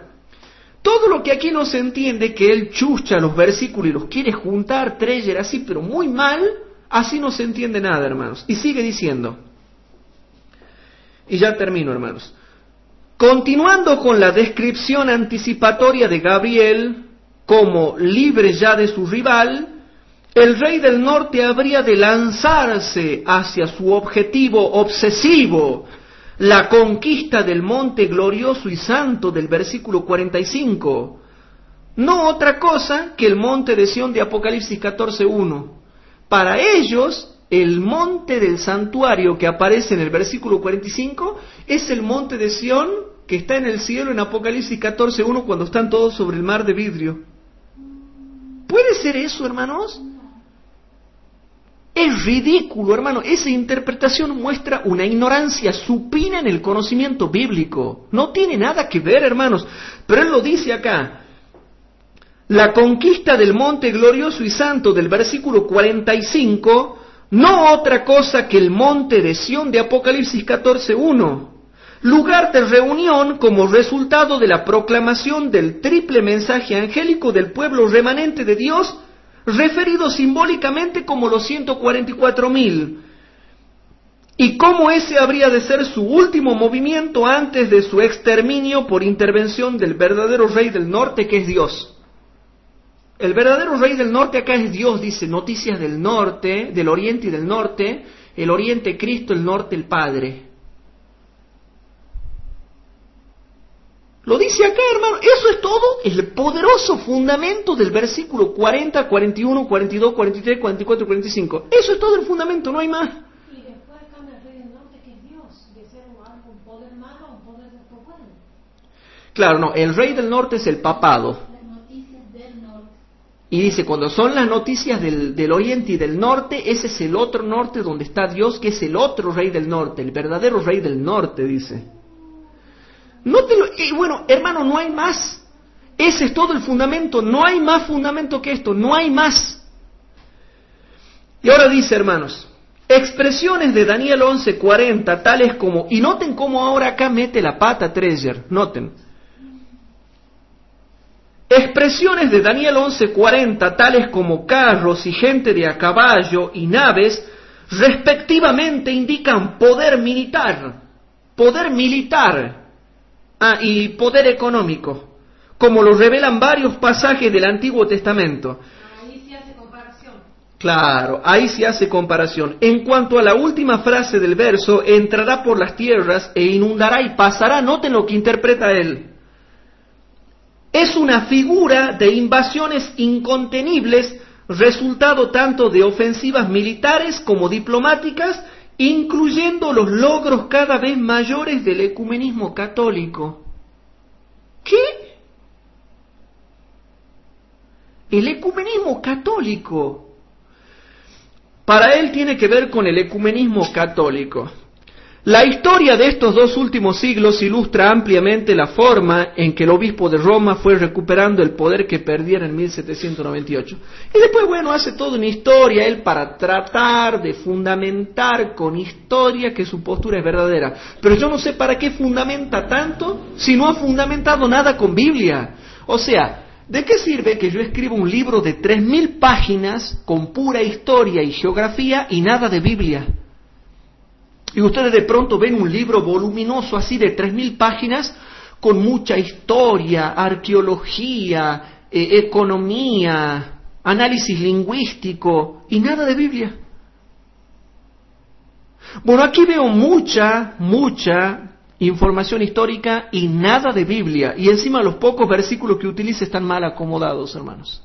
todo lo que aquí no se entiende, que él chucha los versículos y los quiere juntar, Treyer, así, pero muy mal, así no se entiende nada, hermanos. Y sigue diciendo, y ya termino, hermanos. Continuando con la descripción anticipatoria de Gabriel como libre ya de su rival, el rey del norte habría de lanzarse hacia su objetivo obsesivo, la conquista del monte glorioso y santo del versículo 45. No otra cosa que el monte de Sión de Apocalipsis 14:1. Para ellos, el monte del santuario que aparece en el versículo 45 es el monte de Sión que está en el cielo en Apocalipsis 14:1 cuando están todos sobre el mar de vidrio. ¿Puede ser eso, hermanos? Es ridículo, hermano. Esa interpretación muestra una ignorancia supina en el conocimiento bíblico. No tiene nada que ver, hermanos. Pero él lo dice acá. La conquista del monte glorioso y santo del versículo 45, no otra cosa que el monte de Sión de Apocalipsis 14:1. Lugar de reunión como resultado de la proclamación del triple mensaje angélico del pueblo remanente de Dios, referido simbólicamente como los 144,000. Y cómo ese habría de ser su último movimiento antes de su exterminio por intervención del verdadero rey del norte, que es Dios. El verdadero rey del norte acá es Dios, dice, noticias del norte, del oriente y del norte, el oriente Cristo, el norte el Padre. Lo dice acá, hermano, eso es todo, el poderoso fundamento del versículo 40, 41, 42, 43, 44 y 45. Eso es todo el fundamento, no hay más. Y después cambia el rey del norte, que es Dios, de ser un poder malo a un poder después bueno. Claro, no, el rey del norte es el papado. Las noticias del norte. Y dice, cuando son las noticias del oriente y del norte, ese es el otro norte donde está Dios, que es el otro rey del norte, el verdadero rey del norte, dice. Y bueno, hermano, no hay más. Ese es todo el fundamento. No hay más fundamento que esto. No hay más. Y ahora dice, hermanos, expresiones de Daniel 11:40, tales como... Y noten cómo ahora acá mete la pata Treasure. Noten. Expresiones de Daniel 11:40, tales como carros y gente de a caballo y naves, respectivamente indican poder militar y poder económico, como lo revelan varios pasajes del Antiguo Testamento. Ahí sí hace comparación. Claro, ahí sí hace comparación. En cuanto a la última frase del verso, entrará por las tierras e inundará y pasará, noten lo que interpreta él. Es una figura de invasiones incontenibles, resultado tanto de ofensivas militares como diplomáticas, incluyendo los logros cada vez mayores del ecumenismo católico. ¿Qué? El ecumenismo católico. Para él tiene que ver con el ecumenismo católico. La historia de estos 2 últimos siglos ilustra ampliamente la forma en que el obispo de Roma fue recuperando el poder que perdiera en 1798. Y después, bueno, hace toda una historia él para tratar de fundamentar con historia que su postura es verdadera. Pero yo no sé para qué fundamenta tanto si no ha fundamentado nada con Biblia. O sea, ¿de qué sirve que yo escriba un libro de 3000 páginas con pura historia y geografía y nada de Biblia? Y ustedes de pronto ven un libro voluminoso así de 3000 páginas con mucha historia, arqueología, economía, análisis lingüístico y nada de Biblia. Bueno, aquí veo mucha información histórica y nada de Biblia. Y encima los pocos versículos que utiliza están mal acomodados, hermanos.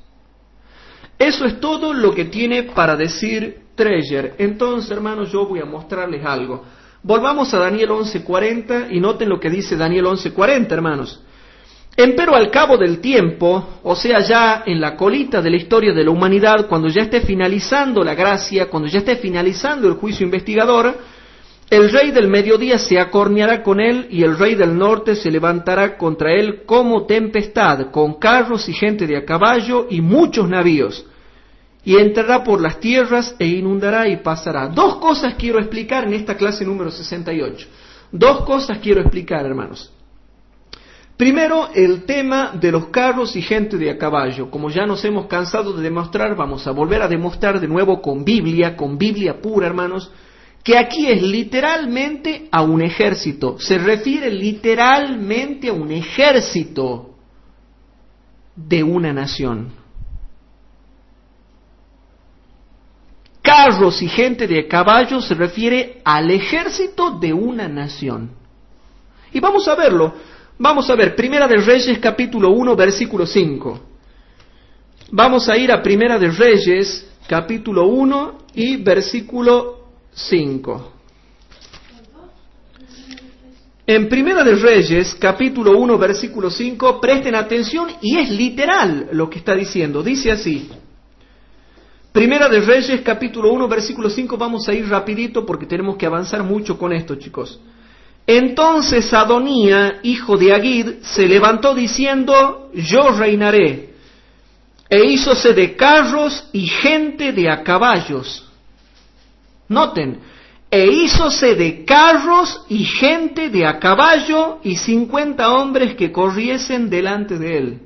Eso es todo lo que tiene para decir Treasure. Entonces, hermanos, yo voy a mostrarles algo. Volvamos a Daniel 11:40 y noten lo que dice Daniel 11:40, hermanos. Empero al cabo del tiempo, o sea, ya en la colita de la historia de la humanidad, cuando ya esté finalizando la gracia, cuando ya esté finalizando el juicio investigador, el rey del mediodía se acorneará con él y el rey del norte se levantará contra él como tempestad, con carros y gente de a caballo y muchos navíos. Y entrará por las tierras e inundará y pasará. 2 cosas quiero explicar en esta clase número 68. 2 cosas quiero explicar, hermanos. Primero, el tema de los carros y gente de a caballo. Como ya nos hemos cansado de demostrar, vamos a volver a demostrar de nuevo con Biblia pura, hermanos, que aquí es literalmente a un ejército. Se refiere literalmente a un ejército de una nación. Carros y gente de caballo se refiere al ejército de una nación. Y vamos a verlo. Vamos a ver Primera de Reyes capítulo 1 versículo 5. Vamos a ir a Primera de Reyes capítulo 1 y versículo 5. En Primera de Reyes capítulo 1 versículo 5, presten atención y es literal lo que está diciendo. Dice así. Primera de Reyes, capítulo 1, versículo 5, vamos a ir rapidito porque tenemos que avanzar mucho con esto, chicos. Entonces Adonía, hijo de Agid, se levantó diciendo, yo reinaré, e hízose de carros y gente de a caballos. Noten, e hízose de carros y gente de a caballo y 50 hombres que corriesen delante de él.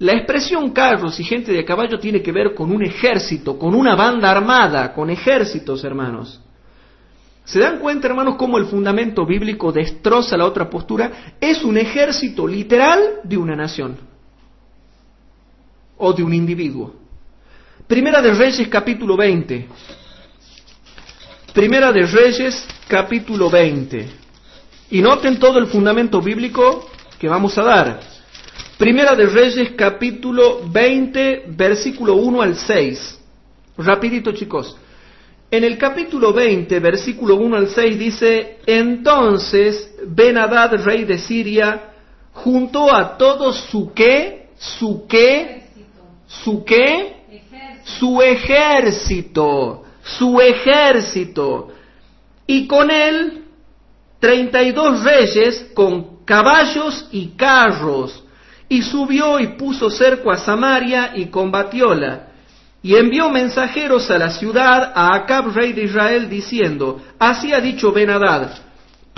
La expresión carros y gente de a caballo tiene que ver con un ejército, con una banda armada, con ejércitos, hermanos. ¿Se dan cuenta, hermanos, cómo el fundamento bíblico destroza la otra postura? Es un ejército literal de una nación o de un individuo. Primera de Reyes, capítulo 20. Primera de Reyes, capítulo 20. Y noten todo el fundamento bíblico que vamos a dar. Primera de Reyes, capítulo 20, versículo 1 al 6. Rapidito, chicos. En el capítulo 20, versículo 1 al 6 dice, entonces Ben-Hadad, rey de Siria, juntó a todos su ejército, y con él 32 reyes con caballos y carros, y subió y puso cerco a Samaria y combatióla. Y envió mensajeros a la ciudad, a Acab, rey de Israel, diciendo, así ha dicho Ben-Hadad,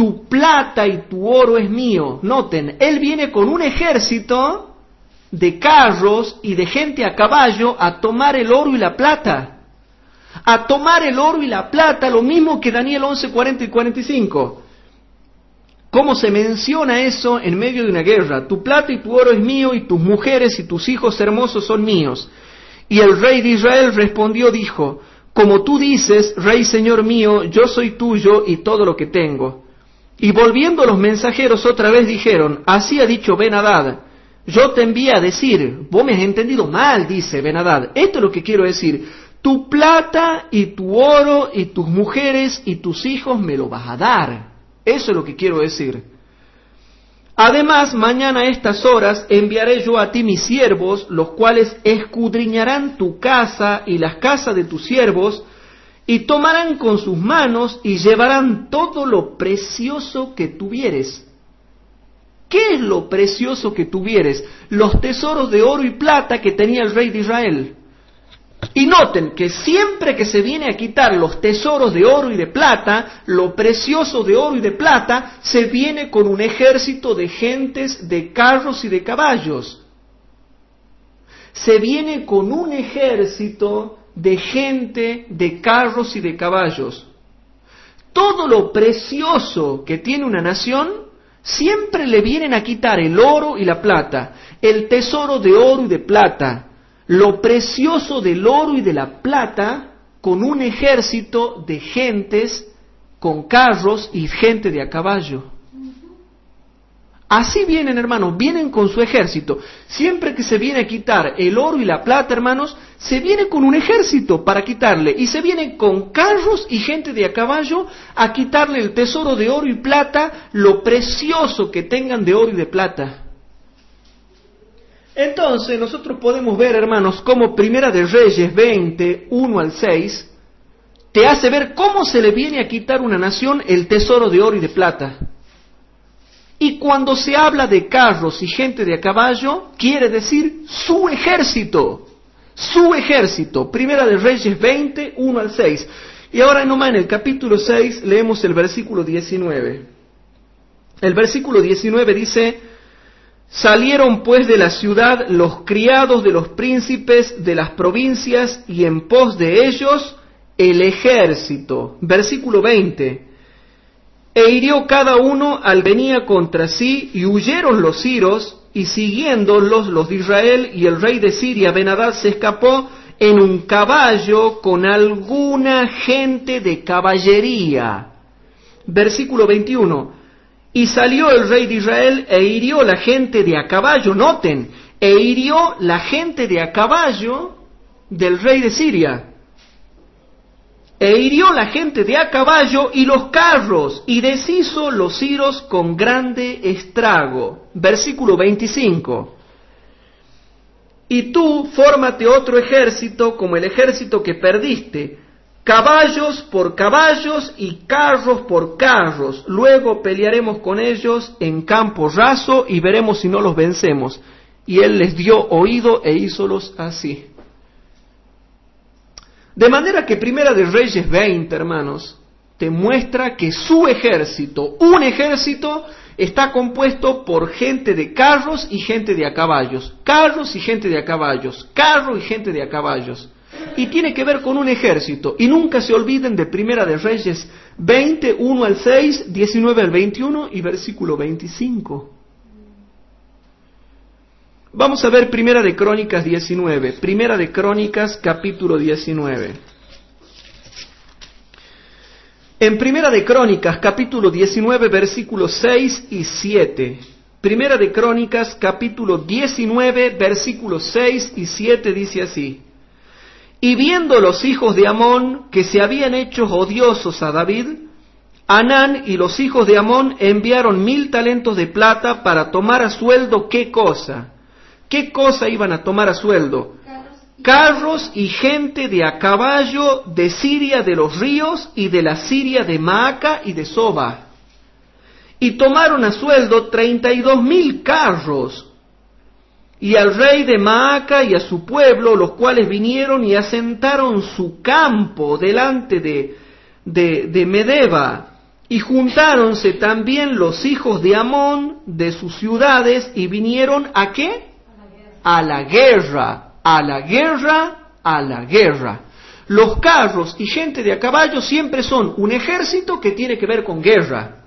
tu plata y tu oro es mío. Noten, él viene con un ejército de carros y de gente a caballo a tomar el oro y la plata. A tomar el oro y la plata, lo mismo que Daniel 11, 40 y 45. ¿Cómo se menciona eso en medio de una guerra? Tu plata y tu oro es mío, y tus mujeres y tus hijos hermosos son míos. Y el rey de Israel respondió, dijo, como tú dices, rey señor mío, yo soy tuyo y todo lo que tengo. Y volviendo los mensajeros otra vez dijeron, así ha dicho Ben-Hadad, yo te envié a decir, vos me has entendido mal, dice Ben-Hadad, esto es lo que quiero decir, tu plata y tu oro y tus mujeres y tus hijos me lo vas a dar. Eso es lo que quiero decir. Además, mañana a estas horas enviaré yo a ti mis siervos, los cuales escudriñarán tu casa y las casas de tus siervos, y tomarán con sus manos y llevarán todo lo precioso que tuvieres. ¿Qué es lo precioso que tuvieres? Los tesoros de oro y plata que tenía el rey de Israel. Y noten que siempre que se viene a quitar los tesoros de oro y de plata, lo precioso de oro y de plata, se viene con un ejército de gentes, de carros y de caballos. Se viene con un ejército de gente, de carros y de caballos. Todo lo precioso que tiene una nación, siempre le vienen a quitar el oro y la plata, el tesoro de oro y de plata, lo precioso del oro y de la plata, con un ejército de gentes, con carros y gente de a caballo. Así vienen, hermanos, vienen con su ejército. Siempre que se viene a quitar el oro y la plata, hermanos, se viene con un ejército para quitarle. Y se viene con carros y gente de a caballo a quitarle el tesoro de oro y plata, lo precioso que tengan de oro y de plata. Entonces nosotros podemos ver, hermanos, cómo Primera de Reyes 20, 1 al 6, te hace ver cómo se le viene a quitar a una nación el tesoro de oro y de plata. Y cuando se habla de carros y gente de a caballo, quiere decir su ejército. Su ejército. Primera de Reyes 20, 1 al 6. Y ahora nomás en el capítulo 6 leemos el versículo 19. El versículo 19 dice, salieron pues de la ciudad los criados de los príncipes de las provincias y en pos de ellos el ejército. Versículo 20. E hirió cada uno al venía contra sí, y huyeron los siros, y siguiéndolos los de Israel, y el rey de Siria, Ben-Hadad, se escapó en un caballo con alguna gente de caballería. Versículo 21. Y salió el rey de Israel e hirió la gente de a caballo, noten, e hirió la gente de a caballo del rey de Siria. E hirió la gente de a caballo y los carros, y deshizo los siros con grande estrago. Versículo 25. Y tú fórmate otro ejército como el ejército que perdiste, caballos por caballos y carros por carros. Luego pelearemos con ellos en campo raso y veremos si no los vencemos. Y él les dio oído e hízolos así. De manera que Primera de Reyes 20, hermanos, te muestra que su ejército, un ejército, está compuesto por gente de carros y gente de a caballos. Carros y gente de a caballos. Carro y gente de a caballos. Y tiene que ver con un ejército. Y nunca se olviden de Primera de Reyes 20, 1 al 6, 19 al 21 y versículo 25. Vamos a ver Primera de Crónicas 19. Primera de Crónicas, capítulo 19. En Primera de Crónicas, capítulo 19, versículos 6 y 7. Primera de Crónicas, capítulo 19, versículos 6 y 7 dice así. Y viendo los hijos de Amón que se habían hecho odiosos a David, Hanán y los hijos de Amón enviaron 1000 talentos de plata para tomar a sueldo, ¿qué cosa? ¿Qué cosa iban a tomar a sueldo? Carros y gente de a caballo de Siria de los ríos y de la Siria de Maaca y de Soba. y tomaron a sueldo 32,000 carros, y al rey de Maaca y a su pueblo, los cuales vinieron y asentaron su campo delante de Medeba, y juntáronse también los hijos de Amón de sus ciudades, y vinieron ¿a qué? A la guerra, a la guerra, a la guerra. Los carros y gente de a caballo siempre son un ejército que tiene que ver con guerra.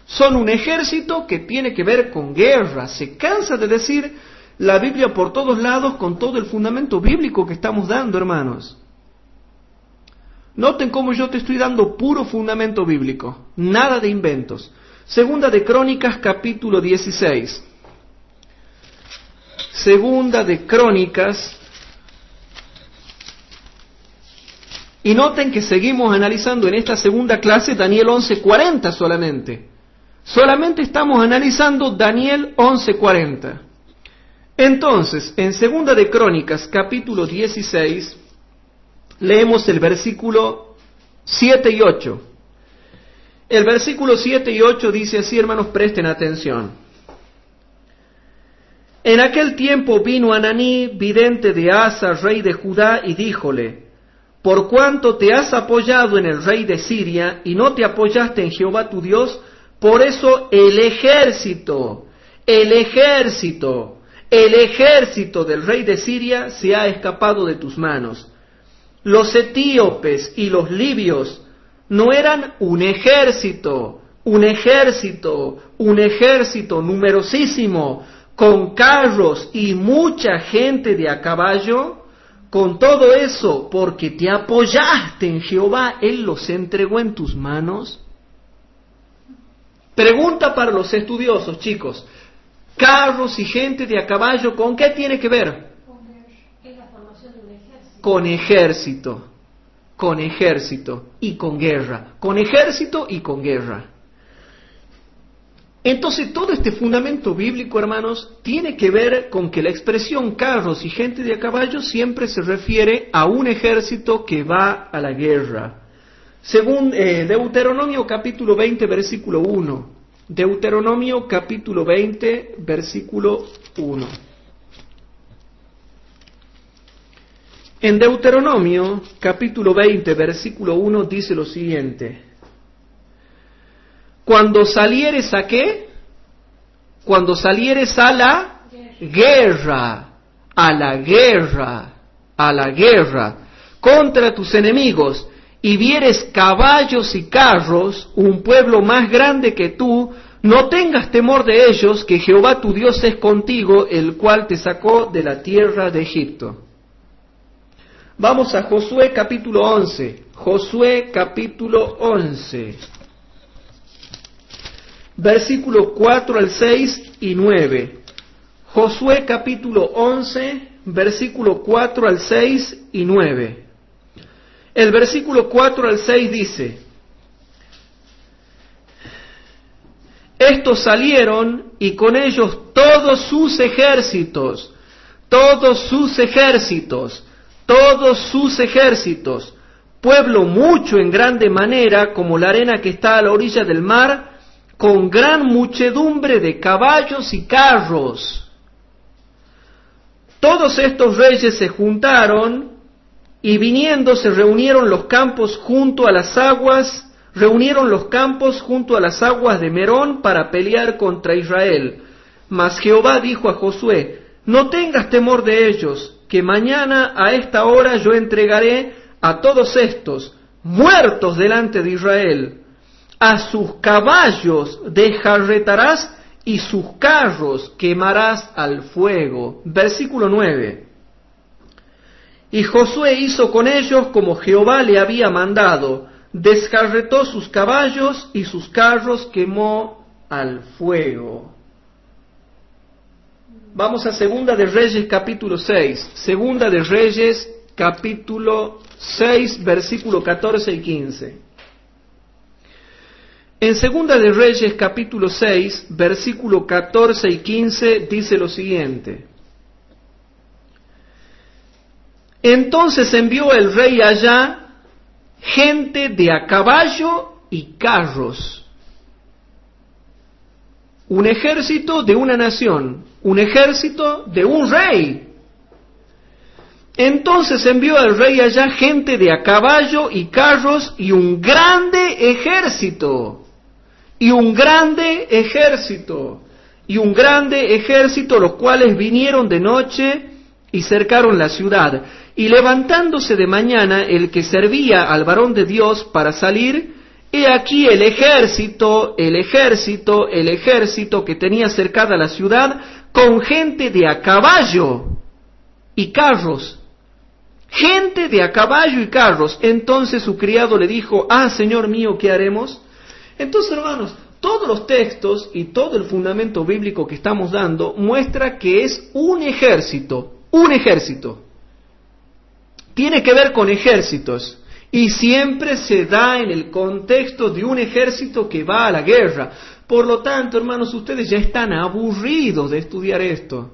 Son un ejército que tiene que ver con guerra. Se cansa de decir la Biblia por todos lados con todo el fundamento bíblico que estamos dando, hermanos. Noten cómo yo te estoy dando puro fundamento bíblico, nada de inventos. Segunda de Crónicas, capítulo 16. Segunda de Crónicas. Y noten que seguimos analizando en esta segunda clase Daniel 11:40 solamente. Solamente estamos analizando Daniel 11:40. Entonces, en Segunda de Crónicas, capítulo 16, leemos el versículo 7 y 8. El versículo 7 y 8 dice así, hermanos, presten atención. En aquel tiempo vino Ananí, vidente de Asa, rey de Judá, y díjole: por cuanto te has apoyado en el rey de Siria y no te apoyaste en Jehová tu Dios, por eso el ejército del rey de Siria se ha escapado de tus manos. Los etíopes y los libios no eran un ejército numerosísimo, con carros y mucha gente de a caballo. Con todo eso, porque te apoyaste en Jehová, Él los entregó en tus manos. Pregunta para los estudiosos, chicos. Carros y gente de a caballo, ¿con qué tiene que ver? Es la formación de un ejército. Con ejército y con guerra. Con ejército y con guerra. Entonces, todo este fundamento bíblico, hermanos, tiene que ver con que la expresión carros y gente de a caballo siempre se refiere a un ejército que va a la guerra. Según Deuteronomio capítulo 20, versículo 1. Deuteronomio capítulo 20, versículo 1. En Deuteronomio capítulo 20, versículo 1 dice lo siguiente: cuando salieres ¿a qué? Cuando salieres a la guerra, contra tus enemigos, y vieres caballos y carros, un pueblo más grande que tú, no tengas temor de ellos, que Jehová tu Dios es contigo, el cual te sacó de la tierra de Egipto. Vamos a Josué capítulo 11. Josué capítulo 11. Versículo 4 al 6 y 9. Josué capítulo 11, versículo 4 al 6 y 9. El versículo 4 al 6 dice: estos salieron y con ellos todos sus ejércitos, pueblo mucho en grande manera, como la arena que está a la orilla del mar, con gran muchedumbre de caballos y carros. Todos estos reyes se juntaron y viniendo se reunieron los campos junto a las aguas de Merón para pelear contra Israel. Mas Jehová dijo a Josué: no tengas temor de ellos, que mañana a esta hora yo entregaré a todos estos muertos delante de Israel. A sus caballos desjarretarás y sus carros quemarás al fuego. Versículo 9. Y Josué hizo con ellos como Jehová le había mandado. Desjarretó sus caballos y sus carros quemó al fuego. Vamos a Segunda de Reyes capítulo 6. Segunda de Reyes capítulo 6, versículo 14 y 15. En Segunda de Reyes capítulo 6, versículo 14 y 15 dice lo siguiente: entonces envió el rey allá gente de a caballo y carros. un ejército de una nación, un ejército de un rey. Entonces envió el rey allá gente de a caballo y carros y un grande ejército, y un grande ejército, y un grande ejército, los cuales vinieron de noche y cercaron la ciudad. Y levantándose de mañana el que servía al varón de Dios para salir, he aquí el ejército que tenía cercada la ciudad, con gente de a caballo y carros. Gente de a caballo y carros. Entonces su criado le dijo: ah, señor mío, ¿qué haremos? Entonces, hermanos, todos los textos y todo el fundamento bíblico que estamos dando muestra que es un ejército. Tiene que ver con ejércitos. Y siempre se da en el contexto de un ejército que va a la guerra. Por lo tanto, hermanos, ustedes ya están aburridos de estudiar esto.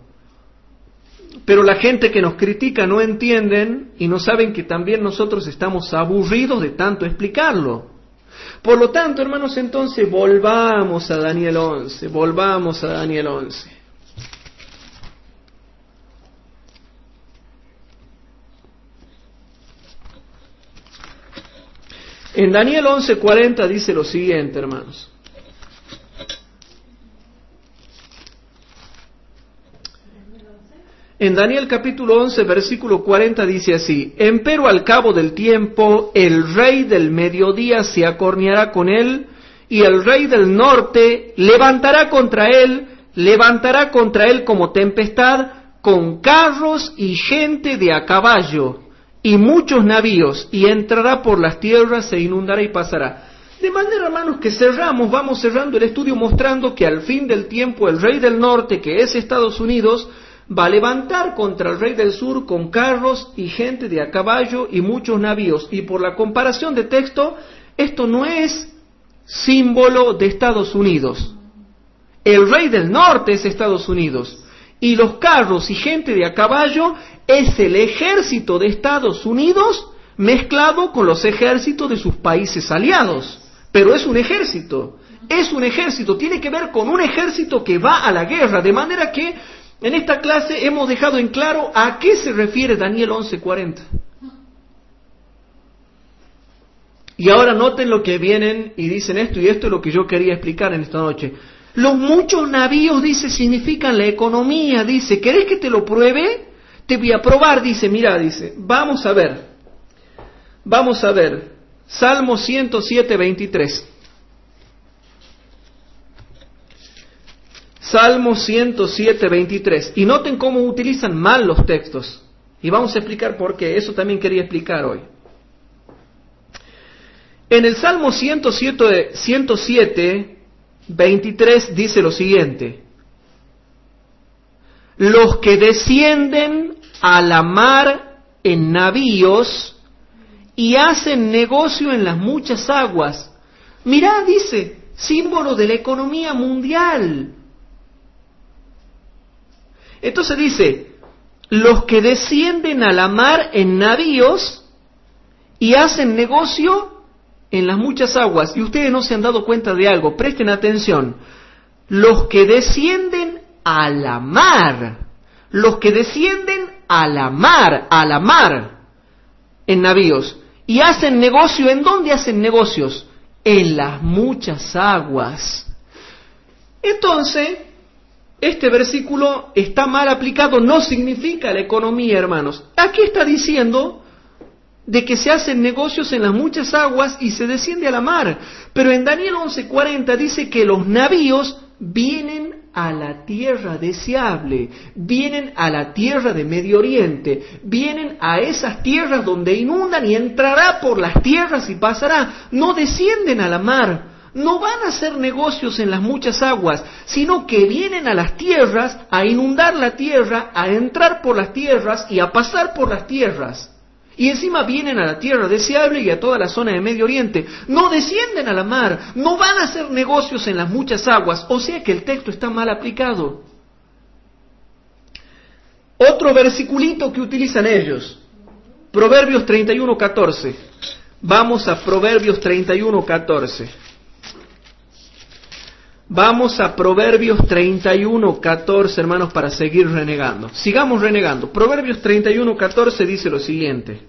Pero la gente que nos critica no entienden y no saben que también nosotros estamos aburridos de tanto explicarlo. Por lo tanto, hermanos, entonces volvamos a Daniel 11. En Daniel 11:40 dice lo siguiente, hermanos. En Daniel capítulo 11, versículo 40 dice así: empero al cabo del tiempo, el rey del mediodía se acorneará con él, y el rey del norte levantará contra él como tempestad, con carros y gente de a caballo, y muchos navíos, y entrará por las tierras, se inundará y pasará. De manera, hermanos, que vamos cerrando el estudio mostrando que al fin del tiempo el rey del norte, que es Estados Unidos, va a levantar contra el rey del sur con carros y gente de a caballo y muchos navíos. Y por la comparación de texto, esto no es símbolo de Estados Unidos. El rey del norte es Estados Unidos. Y los carros y gente de a caballo es el ejército de Estados Unidos mezclado con los ejércitos de sus países aliados. Pero es un ejército, tiene que ver con un ejército que va a la guerra, de manera que en esta clase hemos dejado en claro a qué se refiere Daniel 11:40. Y ahora noten lo que vienen y dicen esto, y esto es lo que yo quería explicar en esta noche. Los muchos navíos, dice, significan la economía, dice. ¿Querés que te lo pruebe? Te voy a probar, dice, mira, dice. Vamos a ver. Salmo 107:23. Salmo 107:23. Y noten cómo utilizan mal los textos. Y vamos a explicar por qué. Eso también quería explicar hoy. En el Salmo 107:23 dice lo siguiente: los que descienden a la mar en navíos y hacen negocio en las muchas aguas. Mirá, dice, símbolo de la economía mundial. Entonces dice, los que descienden a la mar en navíos y hacen negocio en las muchas aguas. Y ustedes no se han dado cuenta de algo, presten atención. Los que descienden a la mar, en navíos, y hacen negocio, ¿en dónde hacen negocios? En las muchas aguas. Entonces, este versículo está mal aplicado, no significa la economía, hermanos. Aquí está diciendo de que se hacen negocios en las muchas aguas y se desciende a la mar. Pero en Daniel 11:40 dice que los navíos vienen a la tierra deseable, vienen a la tierra de Medio Oriente, vienen a esas tierras donde inundan y entrará por las tierras y pasará. No descienden a la mar, no van a hacer negocios en las muchas aguas, sino que vienen a las tierras a inundar la tierra, a entrar por las tierras y a pasar por las tierras. Y encima vienen a la tierra deseable y a toda la zona de Medio Oriente. No descienden a la mar, no van a hacer negocios en las muchas aguas. O sea que el texto está mal aplicado. Otro versiculito que utilizan ellos. Proverbios 31:14. Vamos a Proverbios 31:14. Vamos a Proverbios 31:14, hermanos, para seguir renegando. Sigamos renegando. Proverbios 31:14 dice lo siguiente.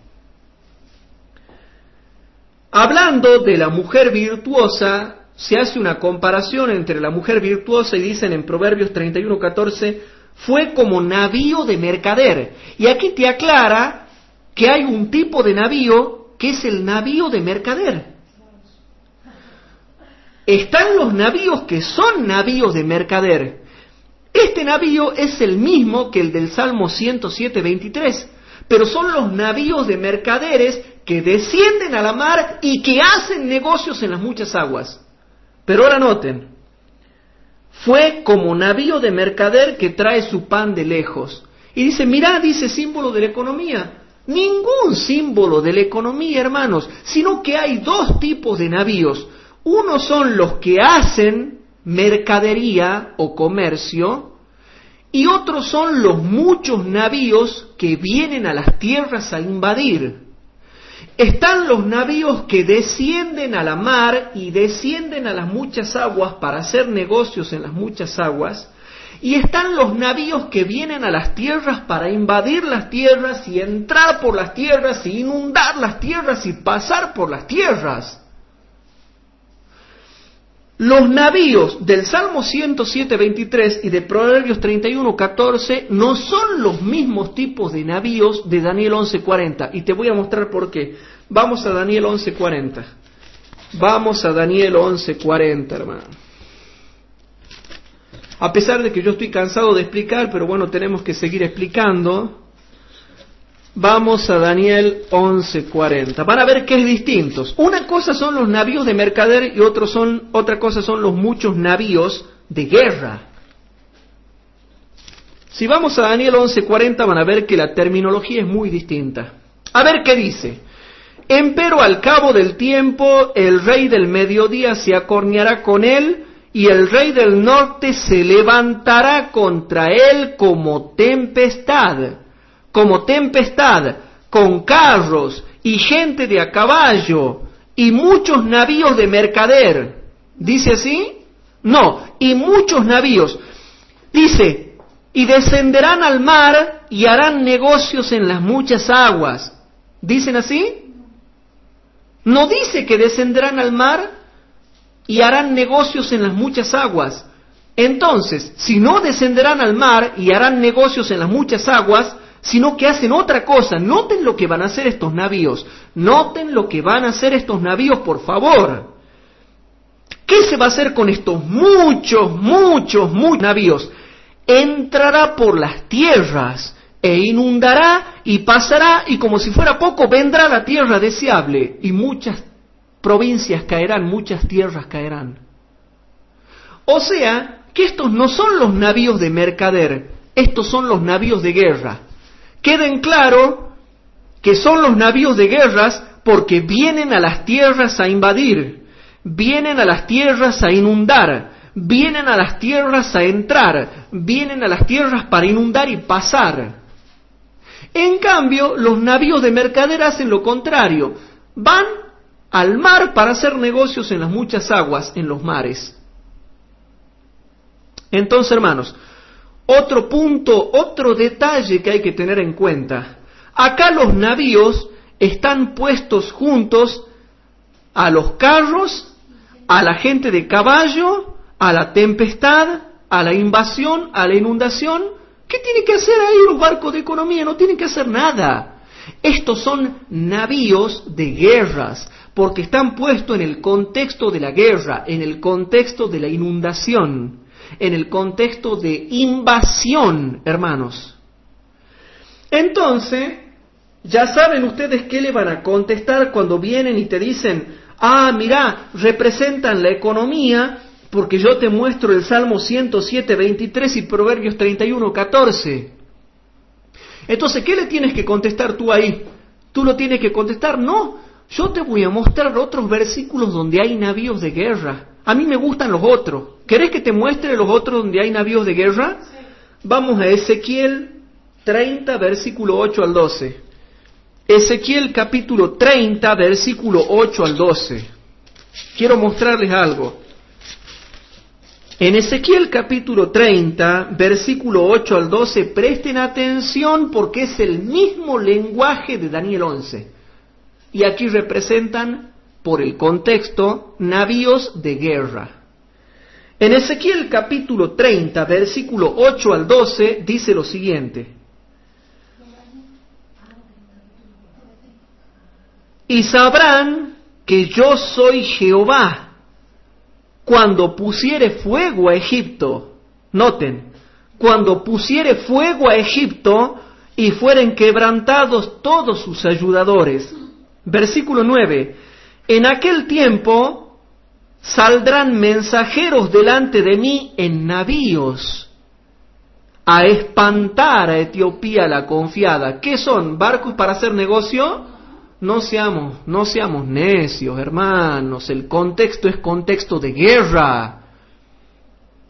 Hablando de la mujer virtuosa, se hace una comparación entre la mujer virtuosa y dicen en Proverbios 31:14, fue como navío de mercader. Y aquí te aclara que hay un tipo de navío que es el navío de mercader. Están los navíos que son navíos de mercader. Este navío es el mismo que el del Salmo 107:23, pero son los navíos de mercaderes que descienden a la mar y que hacen negocios en las muchas aguas. Pero ahora noten, fue como navío de mercader que trae su pan de lejos. Y dice, mirá, dice símbolo de la economía. Ningún símbolo de la economía, hermanos, sino que hay dos tipos de navíos. Uno son los que hacen mercadería o comercio, y otros son los muchos navíos que vienen a las tierras a invadir. Están los navíos que descienden a la mar y descienden a las muchas aguas para hacer negocios en las muchas aguas, y están los navíos que vienen a las tierras para invadir las tierras y entrar por las tierras y inundar las tierras y pasar por las tierras. Los navíos del Salmo 107:23 y de Proverbios 31:14 no son los mismos tipos de navíos de Daniel 11:40. Y te voy a mostrar por qué. Vamos a Daniel 11:40. Vamos a Daniel 11:40, hermano. A pesar de que yo estoy cansado de explicar, pero bueno, tenemos que seguir explicando. Vamos a Daniel 11:40. Van a ver que es distintos. Una cosa son los navíos de mercader y otra cosa son los muchos navíos de guerra. Si vamos a Daniel 11:40 van a ver que la terminología es muy distinta. A ver qué dice. Empero al cabo del tiempo el rey del mediodía se acorneará con él y el rey del norte se levantará contra él como tempestad, con carros y gente de a caballo y muchos navíos de mercader. ¿Dice así? No, y muchos navíos. Dice, y descenderán al mar y harán negocios en las muchas aguas. ¿Dicen así? No dice que descenderán al mar y harán negocios en las muchas aguas. Entonces, si no descenderán al mar y harán negocios en las muchas aguas, sino que hacen otra cosa. Noten lo que van a hacer estos navíos. Noten lo que van a hacer estos navíos, por favor. ¿Qué se va a hacer con estos muchos navíos? Entrará por las tierras e inundará y pasará, y como si fuera poco, vendrá la tierra deseable, y muchas provincias caerán, muchas tierras caerán. O sea, que estos no son los navíos de mercader, estos son los navíos de guerra. Queden claro que son los navíos de guerras porque vienen a las tierras a invadir, vienen a las tierras a inundar, vienen a las tierras a entrar, vienen a las tierras para inundar y pasar. En cambio, los navíos de mercader hacen lo contrario, van al mar para hacer negocios en las muchas aguas, en los mares. Entonces, hermanos, otro punto, otro detalle que hay que tener en cuenta. Acá los navíos están puestos juntos a los carros, a la gente de caballo, a la tempestad, a la invasión, a la inundación. ¿Qué tienen que hacer ahí los barcos de economía? No tienen que hacer nada. Estos son navíos de guerras, porque están puestos en el contexto de la guerra, en el contexto de la inundación, en el contexto de invasión, hermanos. Entonces, ya saben ustedes qué le van a contestar cuando vienen y te dicen, mirá, representan la economía, porque yo te muestro el Salmo 107:23 y Proverbios 31:14. Entonces, ¿qué le tienes que contestar tú ahí? ¿Tú lo tienes que contestar? No, yo te voy a mostrar otros versículos donde hay navíos de guerra. A mí me gustan los otros. ¿Querés que te muestre los otros donde hay navíos de guerra? Sí. Vamos a Ezequiel 30, versículo 8 al 12. Ezequiel capítulo 30, versículo 8 al 12. Quiero mostrarles algo. En Ezequiel capítulo 30, versículo 8 al 12, presten atención porque es el mismo lenguaje de Daniel 11. Y aquí representan, por el contexto, navíos de guerra. En Ezequiel capítulo 30, versículo 8 al 12, dice lo siguiente. Y sabrán que yo soy Jehová cuando pusiere fuego a Egipto. Noten, cuando pusiere fuego a Egipto y fueren quebrantados todos sus ayudadores. Versículo 9. En aquel tiempo saldrán mensajeros delante de mí en navíos a espantar a Etiopía la confiada. ¿Qué son? ¿Barcos para hacer negocio? No seamos necios, hermanos. El contexto es contexto de guerra.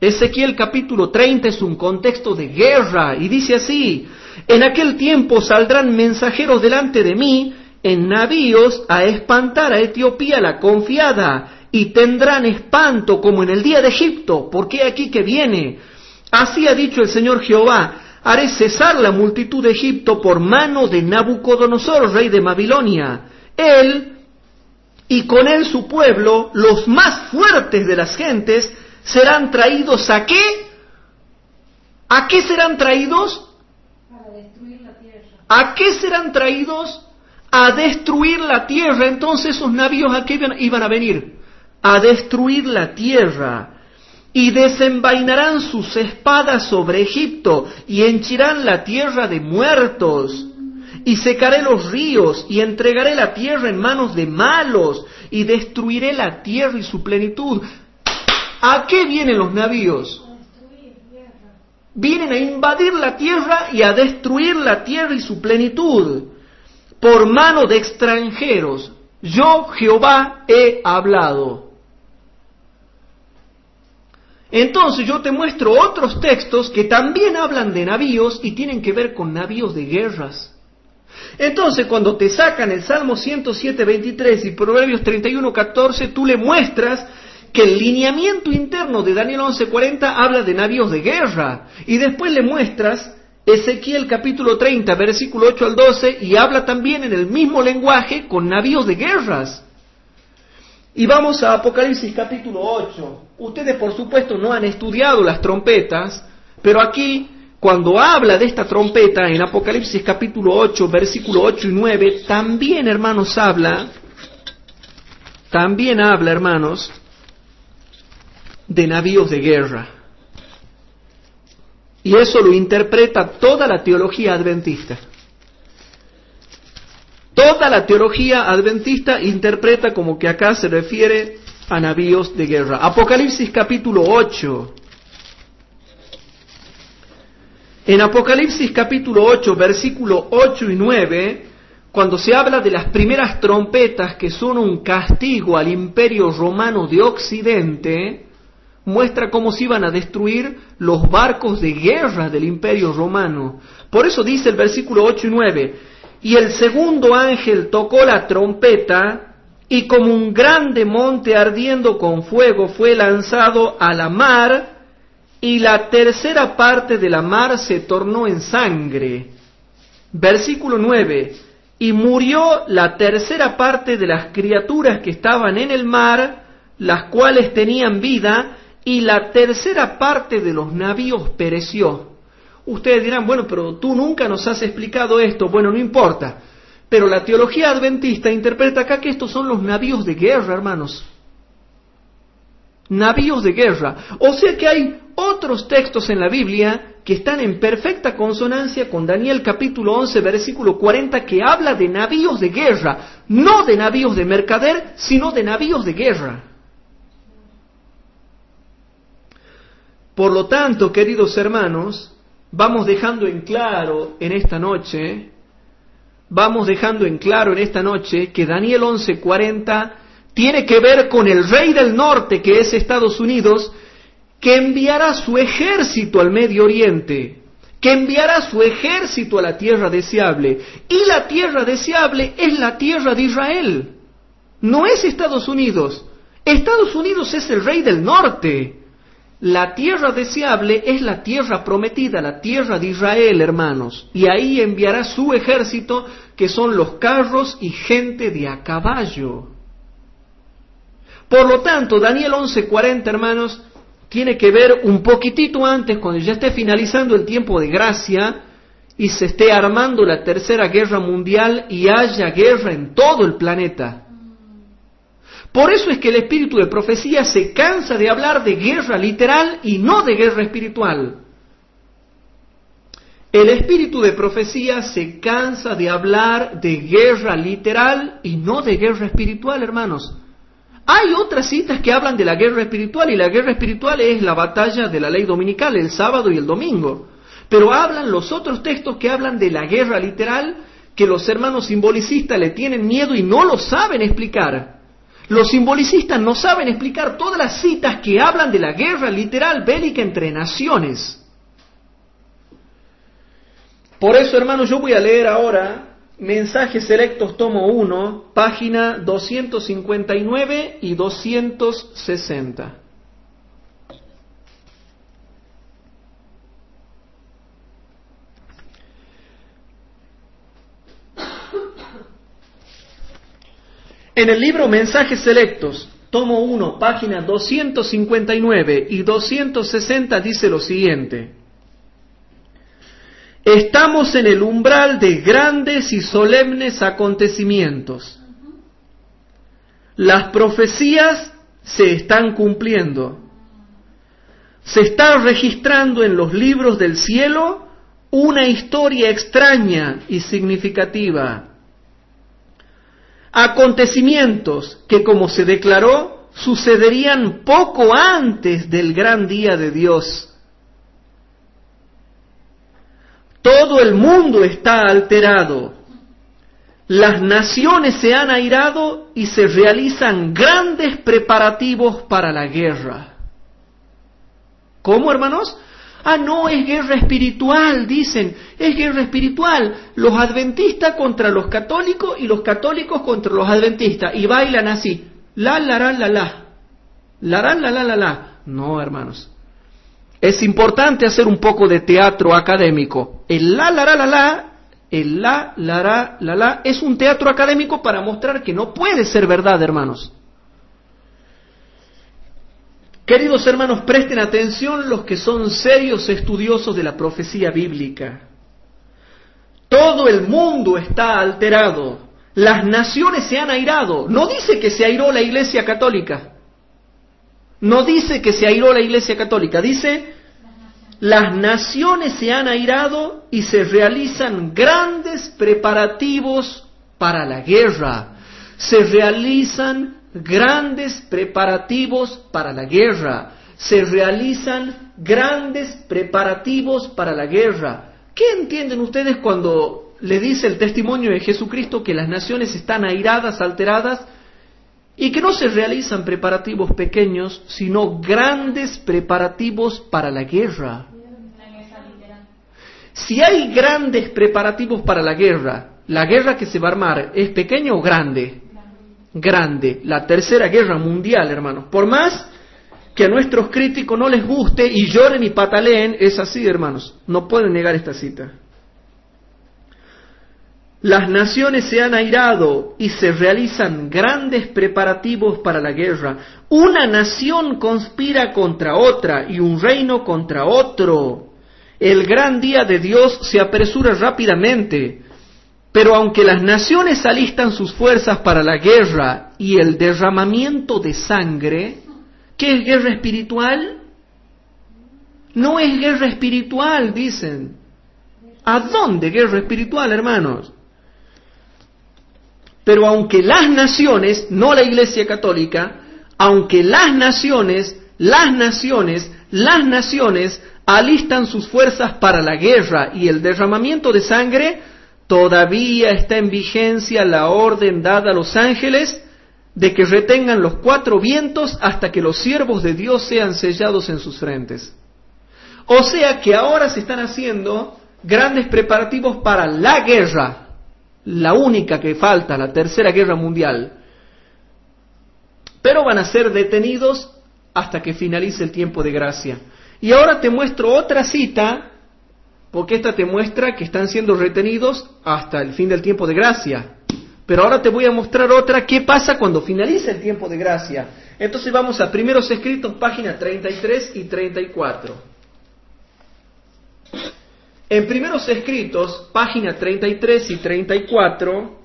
Ezequiel capítulo 30 es un contexto de guerra y dice así: en aquel tiempo saldrán mensajeros delante de mí en navíos a espantar a Etiopía la confiada, y tendrán espanto como en el día de Egipto, porque aquí que viene. Así ha dicho el Señor Jehová: haré cesar la multitud de Egipto por mano de Nabucodonosor, rey de Babilonia. Él, y con él su pueblo, los más fuertes de las gentes, serán traídos ¿a qué? ¿A qué serán traídos? Para destruir la tierra. ¿A qué serán traídos? A destruir la tierra. Entonces esos navíos ¿a qué iban a venir? A destruir la tierra. Y desenvainarán sus espadas sobre Egipto, y henchirán la tierra de muertos. Y secaré los ríos, y entregaré la tierra en manos de malos, y destruiré la tierra y su plenitud. ¿A qué vienen los navíos? A destruir tierra. Vienen a invadir la tierra y a destruir la tierra y su plenitud, por mano de extranjeros. Yo, Jehová, he hablado. Entonces yo te muestro otros textos que también hablan de navíos y tienen que ver con navíos de guerras. Entonces cuando te sacan el Salmo 107:23 y Proverbios 31:14, tú le muestras que el lineamiento interno de Daniel 11:40 habla de navíos de guerra. Y después le muestras Ezequiel capítulo 30, versículo 8 al 12, y habla también en el mismo lenguaje con navíos de guerras. Y vamos a Apocalipsis capítulo 8. Ustedes por supuesto no han estudiado las trompetas, pero aquí cuando habla de esta trompeta en Apocalipsis capítulo 8, versículo 8 y 9, también hermanos habla, hermanos, de navíos de guerra. Y eso lo interpreta toda la teología adventista. Toda la teología adventista interpreta como que acá se refiere a navíos de guerra. Apocalipsis capítulo 8. En Apocalipsis capítulo 8, versículo 8 y 9, cuando se habla de las primeras trompetas que son un castigo al imperio romano de Occidente, muestra cómo se iban a destruir los barcos de guerra del imperio romano. Por eso dice el versículo 8 y 9, y el segundo ángel tocó la trompeta, y como un grande monte ardiendo con fuego fue lanzado a la mar, y la tercera parte de la mar se tornó en sangre. Versículo 9, y murió la tercera parte de las criaturas que estaban en el mar, las cuales tenían vida, y la tercera parte de los navíos pereció. Ustedes dirán, bueno, pero tú nunca nos has explicado esto. Bueno, no importa. Pero la teología adventista interpreta acá que estos son los navíos de guerra, hermanos. Navíos de guerra. O sea que hay otros textos en la Biblia que están en perfecta consonancia con Daniel capítulo 11, versículo 40, que habla de navíos de guerra. No de navíos de mercader, sino de navíos de guerra. Por lo tanto, queridos hermanos, vamos dejando en claro en esta noche que Daniel 11:40 tiene que ver con el rey del norte, que es Estados Unidos, que enviará su ejército al Medio Oriente, que enviará su ejército a la tierra deseable. Y la tierra deseable es la tierra de Israel, no es Estados Unidos. Estados Unidos es el rey del norte. La tierra deseable es la tierra prometida, la tierra de Israel, hermanos. Y ahí enviará su ejército, que son los carros y gente de a caballo. Por lo tanto, Daniel 11:40, hermanos, tiene que ver un poquitito antes, cuando ya esté finalizando el tiempo de gracia y se esté armando la tercera guerra mundial y haya guerra en todo el planeta. Por eso es que el espíritu de profecía se cansa de hablar de guerra literal y no de guerra espiritual. El espíritu de profecía se cansa de hablar de guerra literal y no de guerra espiritual, hermanos. Hay otras citas que hablan de la guerra espiritual, y la guerra espiritual es la batalla de la ley dominical, el sábado y el domingo. Pero hablan los otros textos que hablan de la guerra literal, que los hermanos simbolicistas le tienen miedo y no lo saben explicar. Los simbolicistas no saben explicar todas las citas que hablan de la guerra literal bélica entre naciones. Por eso, hermanos, yo voy a leer ahora Mensajes Selectos, tomo 1, página 259 y 260. En el libro Mensajes Selectos, tomo 1, página 259 y 260 dice lo siguiente: estamos en el umbral de grandes y solemnes acontecimientos. Las profecías se están cumpliendo. Se está registrando en los libros del cielo una historia extraña y significativa. Acontecimientos que, como se declaró, sucederían poco antes del gran día de Dios. Todo el mundo está alterado. Las naciones se han airado y se realizan grandes preparativos para la guerra. ¿Cómo, hermanos? No, es guerra espiritual, dicen. Es guerra espiritual. Los adventistas contra los católicos y los católicos contra los adventistas. Y bailan así. La, la, la, la, la. La, la, la, la, la. No, hermanos. Es importante hacer un poco de teatro académico. El la, la, la, la, la, el la, la, la, la, es un teatro académico para mostrar que no puede ser verdad, hermanos. Queridos hermanos, presten atención los que son serios estudiosos de la profecía bíblica. Todo el mundo está alterado. Las naciones se han airado. No dice que se airó la Iglesia Católica. No dice que se airó la Iglesia Católica. Dice, las naciones se han airado y se realizan grandes preparativos para la guerra. Se realizan grandes preparativos para la guerra. Se realizan grandes preparativos para la guerra. ¿Qué entienden ustedes cuando le dice el testimonio de Jesucristo que las naciones están airadas, alteradas, y que no se realizan preparativos pequeños, sino grandes preparativos para la guerra? Si hay grandes preparativos para la guerra que se va a armar, ¿es pequeña o grande? Grande. La tercera guerra mundial, hermanos. Por más que a nuestros críticos no les guste y lloren y pataleen, es así, hermanos. No pueden negar esta cita. Las naciones se han airado y se realizan grandes preparativos para la guerra. Una nación conspira contra otra y un reino contra otro. El gran día de Dios se apresura rápidamente. Pero aunque las naciones alistan sus fuerzas para la guerra y el derramamiento de sangre, ¿qué es guerra espiritual? No es guerra espiritual, dicen. ¿A dónde guerra espiritual, hermanos? Pero aunque las naciones, no la Iglesia Católica, aunque las naciones alistan sus fuerzas para la guerra y el derramamiento de sangre, todavía está en vigencia la orden dada a los ángeles de que retengan los 4 vientos hasta que los siervos de Dios sean sellados en sus frentes. O sea que ahora se están haciendo grandes preparativos para la guerra, la única que falta, la tercera guerra mundial. Pero van a ser detenidos hasta que finalice el tiempo de gracia. Y ahora te muestro otra cita, porque esta te muestra que están siendo retenidos hasta el fin del tiempo de gracia. Pero ahora te voy a mostrar otra, qué pasa cuando finalice el tiempo de gracia. Entonces vamos a Primeros Escritos, páginas 33 y 34. En Primeros Escritos, páginas 33 y 34,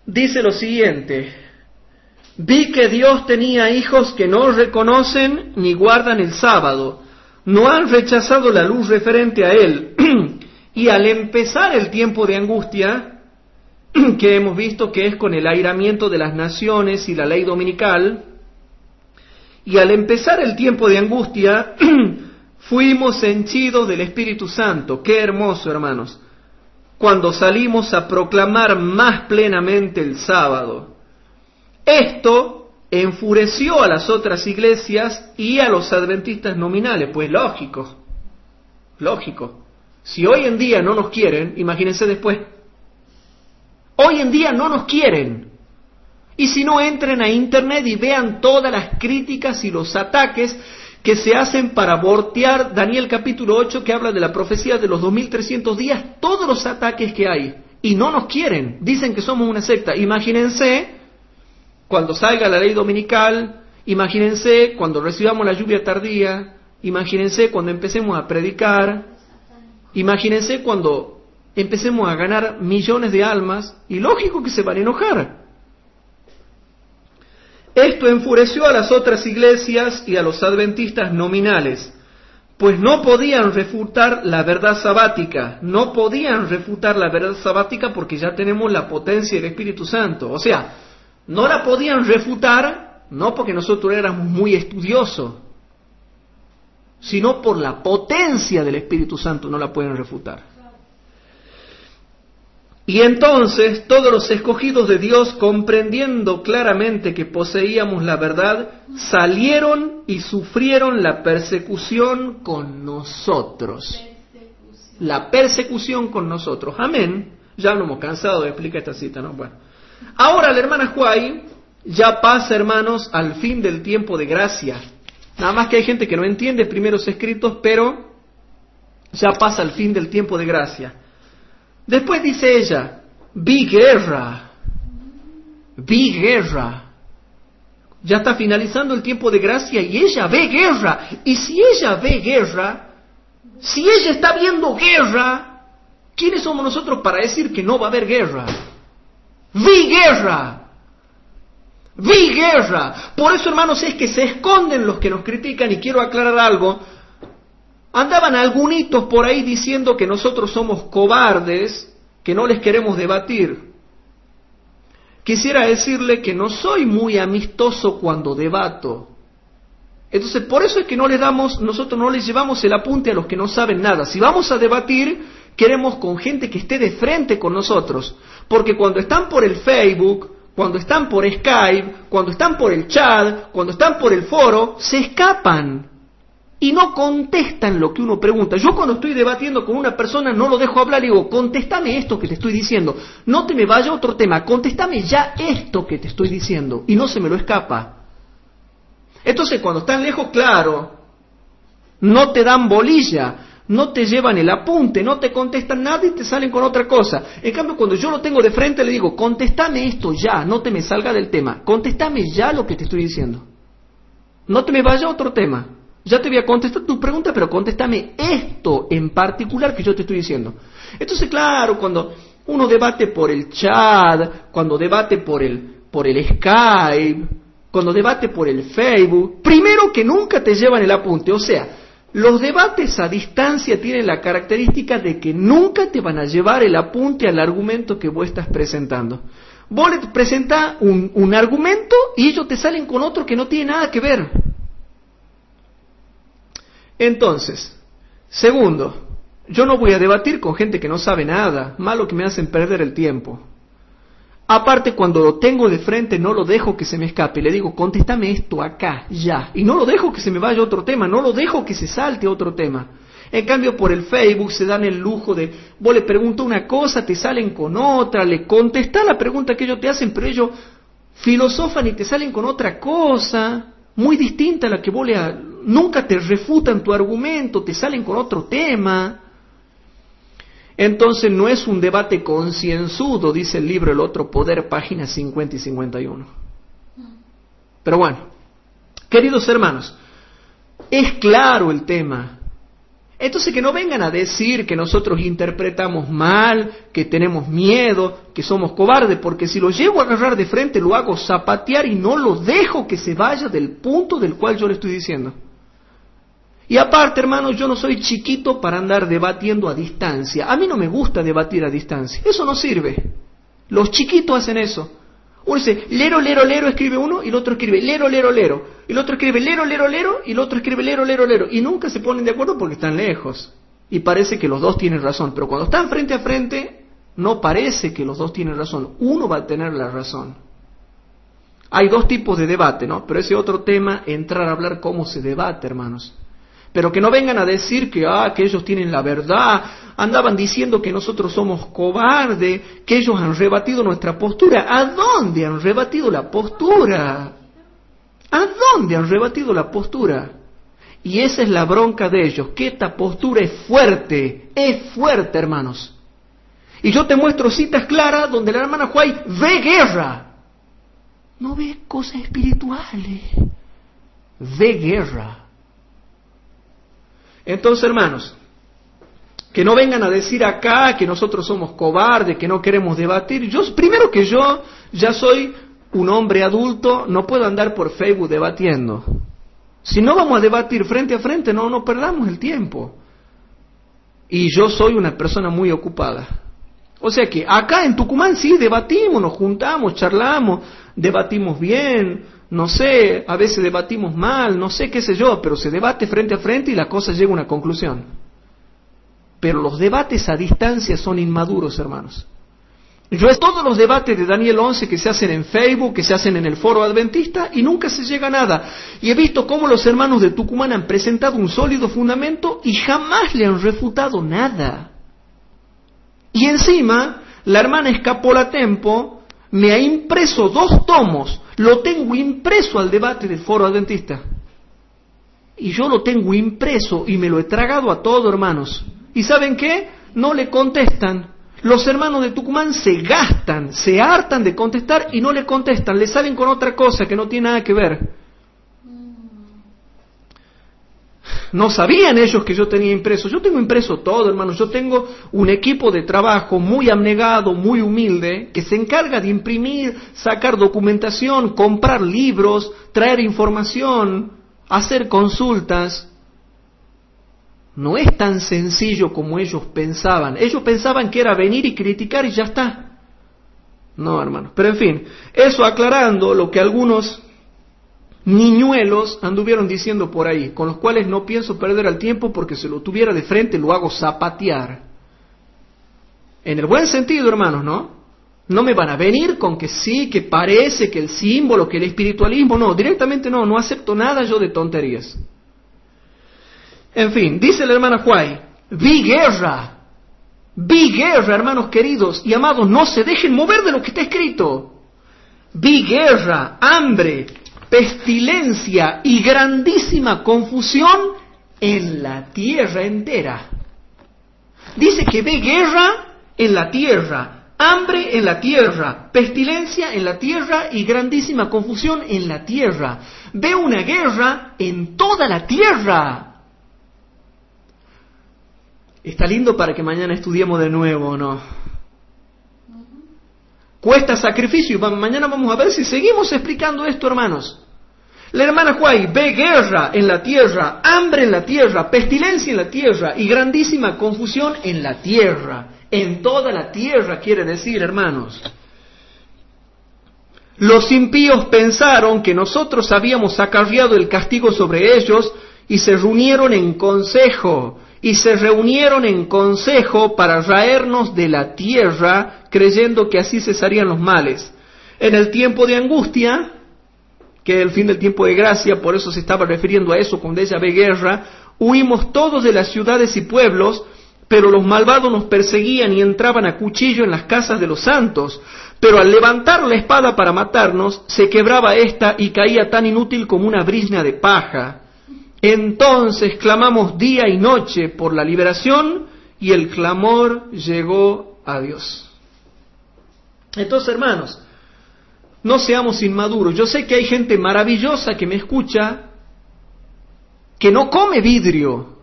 dice lo siguiente: vi que Dios tenía hijos que no reconocen ni guardan el sábado, no han rechazado la luz referente a él, y al empezar el tiempo de angustia, que hemos visto que es con el airamiento de las naciones y la ley dominical, y al empezar el tiempo de angustia, fuimos henchidos del Espíritu Santo. Qué hermoso, hermanos, cuando salimos a proclamar más plenamente el sábado. Esto enfureció a las otras iglesias y a los adventistas nominales. Pues lógico. Si hoy en día no nos quieren, imagínense después. Hoy en día no nos quieren. Y si no, entren a internet y vean todas las críticas y los ataques que se hacen para voltear Daniel capítulo 8, que habla de la profecía de los 2300 días, todos los ataques que hay. Y no nos quieren. Dicen que somos una secta. Imagínense cuando salga la ley dominical, imagínense cuando recibamos la lluvia tardía, imagínense cuando empecemos a predicar, imagínense cuando empecemos a ganar millones de almas, y lógico que se van a enojar. Esto enfureció a las otras iglesias y a los adventistas nominales, pues no podían refutar la verdad sabática, porque ya tenemos la potencia del Espíritu Santo. O sea, no la podían refutar, no porque nosotros éramos muy estudiosos, sino por la potencia del Espíritu Santo no la pueden refutar. Y entonces todos los escogidos de Dios, comprendiendo claramente que poseíamos la verdad, salieron y sufrieron la persecución con nosotros. La persecución con nosotros. Amén. Ya no hemos cansado de explicar esta cita, ¿no? Bueno. Ahora la hermana Huay ya pasa, hermanos, al fin del tiempo de gracia. Nada más que hay gente que no entiende Primeros Escritos, pero ya pasa al fin del tiempo de gracia. Después dice ella, vi guerra. Ya está finalizando el tiempo de gracia y ella ve guerra. Y si ella ve guerra, si ella está viendo guerra, ¿quiénes somos nosotros para decir que no va a haber guerra? Vi guerra. Por eso, hermanos, es que se esconden los que nos critican, y quiero aclarar algo. Andaban algunitos por ahí diciendo que nosotros somos cobardes, que no les queremos debatir. Quisiera decirle que no soy muy amistoso cuando debato. Entonces, por eso es que nosotros no les llevamos el apunte a los que no saben nada. Si vamos a debatir, queremos con gente que esté de frente con nosotros. Porque cuando están por el Facebook, cuando están por Skype, cuando están por el chat, cuando están por el foro, se escapan y no contestan lo que uno pregunta. Yo cuando estoy debatiendo con una persona no lo dejo hablar y digo, contéstame esto que te estoy diciendo, no te me vaya a otro tema, contéstame ya esto que te estoy diciendo, y no se me lo escapa. Entonces cuando están lejos, claro, no te dan bolilla, no te llevan el apunte, no te contestan nada y te salen con otra cosa. En cambio, cuando yo lo tengo de frente, le digo, contéstame esto ya, no te me salga del tema, contéstame ya lo que te estoy diciendo, no te me vaya a otro tema. Ya te voy a contestar tu pregunta, pero contéstame esto en particular que yo te estoy diciendo. Entonces, claro, cuando uno debate por el chat, cuando debate por el Skype, cuando debate por el Facebook, primero que nunca te llevan el apunte. O sea, los debates a distancia tienen la característica de que nunca te van a llevar el apunte al argumento que vos estás presentando. Vos le presentás un argumento y ellos te salen con otro que no tiene nada que ver. Entonces, segundo, yo no voy a debatir con gente que no sabe nada, malo que me hacen perder el tiempo. Aparte, cuando lo tengo de frente, no lo dejo que se me escape, le digo, contéstame esto acá, ya, y no lo dejo que se me vaya a otro tema, no lo dejo que se salte a otro tema. En cambio, por el Facebook se dan el lujo de, vos le preguntas una cosa, te salen con otra, le contestás la pregunta que ellos te hacen, pero ellos filosofan y te salen con otra cosa. muy distinta a la que vos nunca te refutan tu argumento, te salen con otro tema. Entonces no es un debate concienzudo, dice el libro El Otro Poder, páginas 50 y 51. Pero bueno, queridos hermanos, es claro el tema. Entonces que no vengan a decir que nosotros interpretamos mal, que tenemos miedo, que somos cobardes, porque si lo llego a agarrar de frente lo hago zapatear y no lo dejo que se vaya del punto del cual yo le estoy diciendo. Y aparte, hermanos, yo no soy chiquito para andar debatiendo a distancia. A mí no me gusta debatir a distancia. Eso no sirve. Los chiquitos hacen eso. Uno dice, lero, lero, lero, escribe uno, y el otro escribe, lero, lero, lero. Y el otro escribe, lero, lero, lero, y el otro escribe, lero, lero, lero. Y nunca se ponen de acuerdo porque están lejos. Y parece que los dos tienen razón. Pero cuando están frente a frente, no parece que los dos tienen razón. Uno va a tener la razón. Hay dos tipos de debate, ¿no? Pero ese otro tema, entrar a hablar cómo se debate, hermanos. Pero que no vengan a decir que ellos tienen la verdad, andaban diciendo que nosotros somos cobardes, que ellos han rebatido nuestra postura. ¿A dónde han rebatido la postura? ¿A dónde han rebatido la postura? Y esa es la bronca de ellos, que esta postura es fuerte, hermanos. Y yo te muestro citas claras donde la hermana White ve guerra, no ve cosas espirituales, ve guerra. Entonces, hermanos, que no vengan a decir acá que nosotros somos cobardes, que no queremos debatir. Primero que yo ya soy un hombre adulto, no puedo andar por Facebook debatiendo. Si no vamos a debatir frente a frente, no perdamos el tiempo. Y yo soy una persona muy ocupada. O sea que acá en Tucumán sí debatimos, nos juntamos, charlamos, debatimos bien. No sé, a veces debatimos mal, no sé, qué sé yo, pero se debate frente a frente y la cosa llega a una conclusión. Pero los debates a distancia son inmaduros, hermanos. Todos los debates de Daniel 11 que se hacen en Facebook, que se hacen en el foro adventista, y nunca se llega a nada. Y he visto cómo los hermanos de Tucumán han presentado un sólido fundamento y jamás le han refutado nada. Y encima, la hermana Escapolatempo me ha impreso 2 tomos, lo tengo impreso al debate del foro adventista. Y yo lo tengo impreso y me lo he tragado a todo, hermanos. ¿Y saben qué? No le contestan. Los hermanos de Tucumán se gastan, se hartan de contestar y no le contestan, le salen con otra cosa que no tiene nada que ver. No sabían ellos que yo tenía impreso. Yo tengo impreso todo, hermanos. Yo tengo un equipo de trabajo muy abnegado, muy humilde, que se encarga de imprimir, sacar documentación, comprar libros, traer información, hacer consultas. No es tan sencillo como ellos pensaban. Ellos pensaban que era venir y criticar y ya está. No, hermanos. Pero en fin, eso aclarando lo que algunos niñuelos anduvieron diciendo por ahí, con los cuales no pienso perder el tiempo porque si lo tuviera de frente lo hago zapatear. En el buen sentido, hermanos, ¿no? No me van a venir con que sí, que parece, que el símbolo, que el espiritualismo, no, directamente no acepto nada yo de tonterías. En fin, dice la hermana White, vi guerra, hermanos queridos y amados, no se dejen mover de lo que está escrito. Vi guerra, hambre, pestilencia y grandísima confusión en la tierra entera. Dice que ve guerra en la tierra, hambre en la tierra, pestilencia en la tierra y grandísima confusión en la tierra. Ve una guerra en toda la tierra. Está lindo para que mañana estudiemos de nuevo, ¿no? Cuesta sacrificio. Mañana vamos a ver si seguimos explicando esto, hermanos. La hermana White ve guerra en la tierra, hambre en la tierra, pestilencia en la tierra y grandísima confusión en la tierra. En toda la tierra quiere decir, hermanos. Los impíos pensaron que nosotros habíamos acarreado el castigo sobre ellos y se reunieron en consejo. Para raernos de la tierra, creyendo que así cesarían los males. En el tiempo de angustia, que es el fin del tiempo de gracia, por eso se estaba refiriendo a eso cuando ella ve guerra, huimos todos de las ciudades y pueblos, pero los malvados nos perseguían y entraban a cuchillo en las casas de los santos. Pero al levantar la espada para matarnos, se quebraba ésta y caía tan inútil como una brizna de paja. Entonces clamamos día y noche por la liberación, y el clamor llegó a Dios. Entonces, hermanos, no seamos inmaduros. Yo sé que hay gente maravillosa que me escucha que no come vidrio.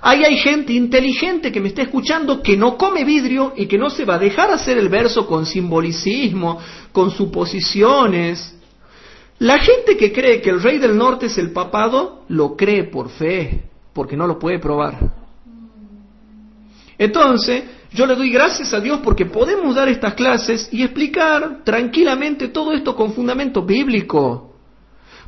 Hay gente inteligente que me está escuchando que no come vidrio y que no se va a dejar hacer el verso con simbolicismo, con suposiciones. La gente que cree que el rey del norte es el papado, lo cree por fe, porque no lo puede probar. Entonces, yo le doy gracias a Dios porque podemos dar estas clases y explicar tranquilamente todo esto con fundamento bíblico.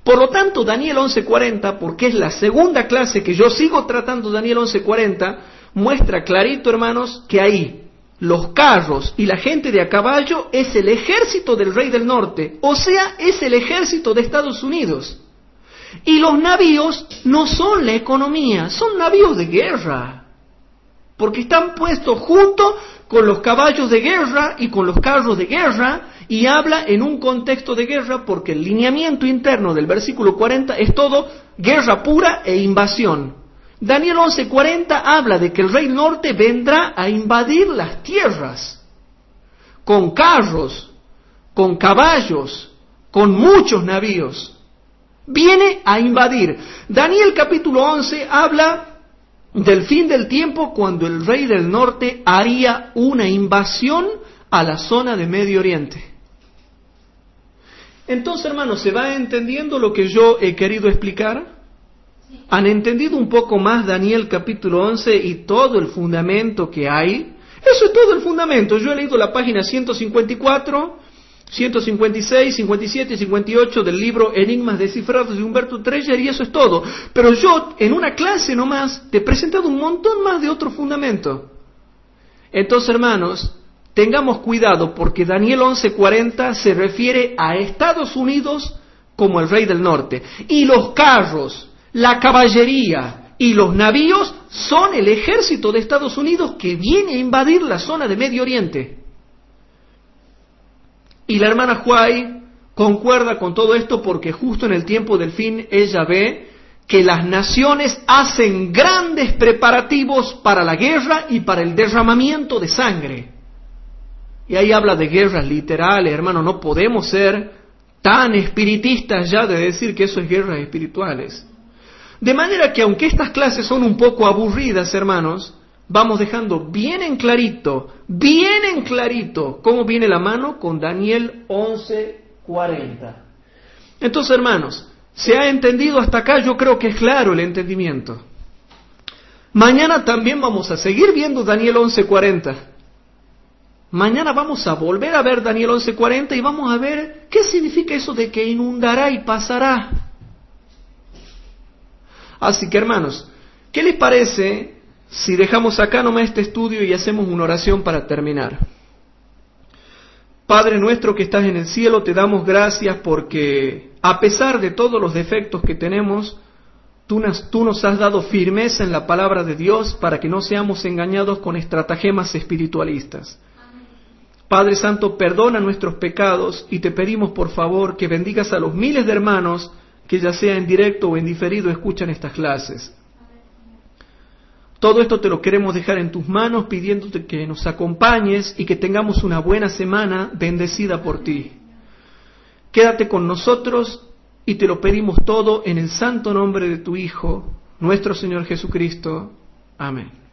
Por lo tanto, Daniel 11:40, porque es la segunda clase que yo sigo tratando, Daniel 11:40, muestra clarito, hermanos, que ahí los carros y la gente de a caballo es el ejército del rey del norte, o sea, es el ejército de Estados Unidos. Y los navíos no son la economía, son navíos de guerra, porque están puestos junto con los caballos de guerra y con los carros de guerra, y habla en un contexto de guerra porque el lineamiento interno del versículo 40 es todo guerra pura e invasión. Daniel 11:40 habla de que el rey norte vendrá a invadir las tierras, con carros, con caballos, con muchos navíos. Viene a invadir. Daniel capítulo 11 habla del fin del tiempo cuando el rey del norte haría una invasión a la zona de Medio Oriente. Entonces, hermanos, ¿se va entendiendo lo que yo he querido explicar? ¿Han entendido un poco más Daniel capítulo 11 y todo el fundamento que hay? Eso es todo el fundamento. Yo he leído la página 154, 156, 57 y 58 del libro Enigmas descifrados de Humberto Treyer, y eso es todo. Pero yo, en una clase nomás, te he presentado un montón más de otro fundamento. Entonces, hermanos, tengamos cuidado porque Daniel 11:40 se refiere a Estados Unidos como el rey del norte. Y los carros, la caballería y los navíos son el ejército de Estados Unidos que viene a invadir la zona de Medio Oriente. Y la hermana Huay concuerda con todo esto porque justo en el tiempo del fin ella ve que las naciones hacen grandes preparativos para la guerra y para el derramamiento de sangre. Y ahí habla de guerras literales, hermano, no podemos ser tan espiritistas ya de decir que eso es guerras espirituales. De manera que aunque estas clases son un poco aburridas, hermanos, vamos dejando bien en clarito, cómo viene la mano con Daniel 11:40. Entonces, hermanos, ¿se ha entendido hasta acá? Yo creo que es claro el entendimiento. Mañana también vamos a seguir viendo Daniel 11:40. Mañana vamos a volver a ver Daniel 11:40 y vamos a ver qué significa eso de que inundará y pasará. Así que, hermanos, ¿qué les parece si dejamos acá nomás este estudio y hacemos una oración para terminar? Padre nuestro que estás en el cielo, te damos gracias porque a pesar de todos los defectos que tenemos, tú nos has dado firmeza en la palabra de Dios para que no seamos engañados con estratagemas espiritualistas. Padre Santo, perdona nuestros pecados y te pedimos por favor que bendigas a los miles de hermanos que ya sea en directo o en diferido escuchan estas clases. Todo esto te lo queremos dejar en tus manos pidiéndote que nos acompañes y que tengamos una buena semana bendecida por ti. Quédate con nosotros y te lo pedimos todo en el santo nombre de tu Hijo, nuestro Señor Jesucristo. Amén.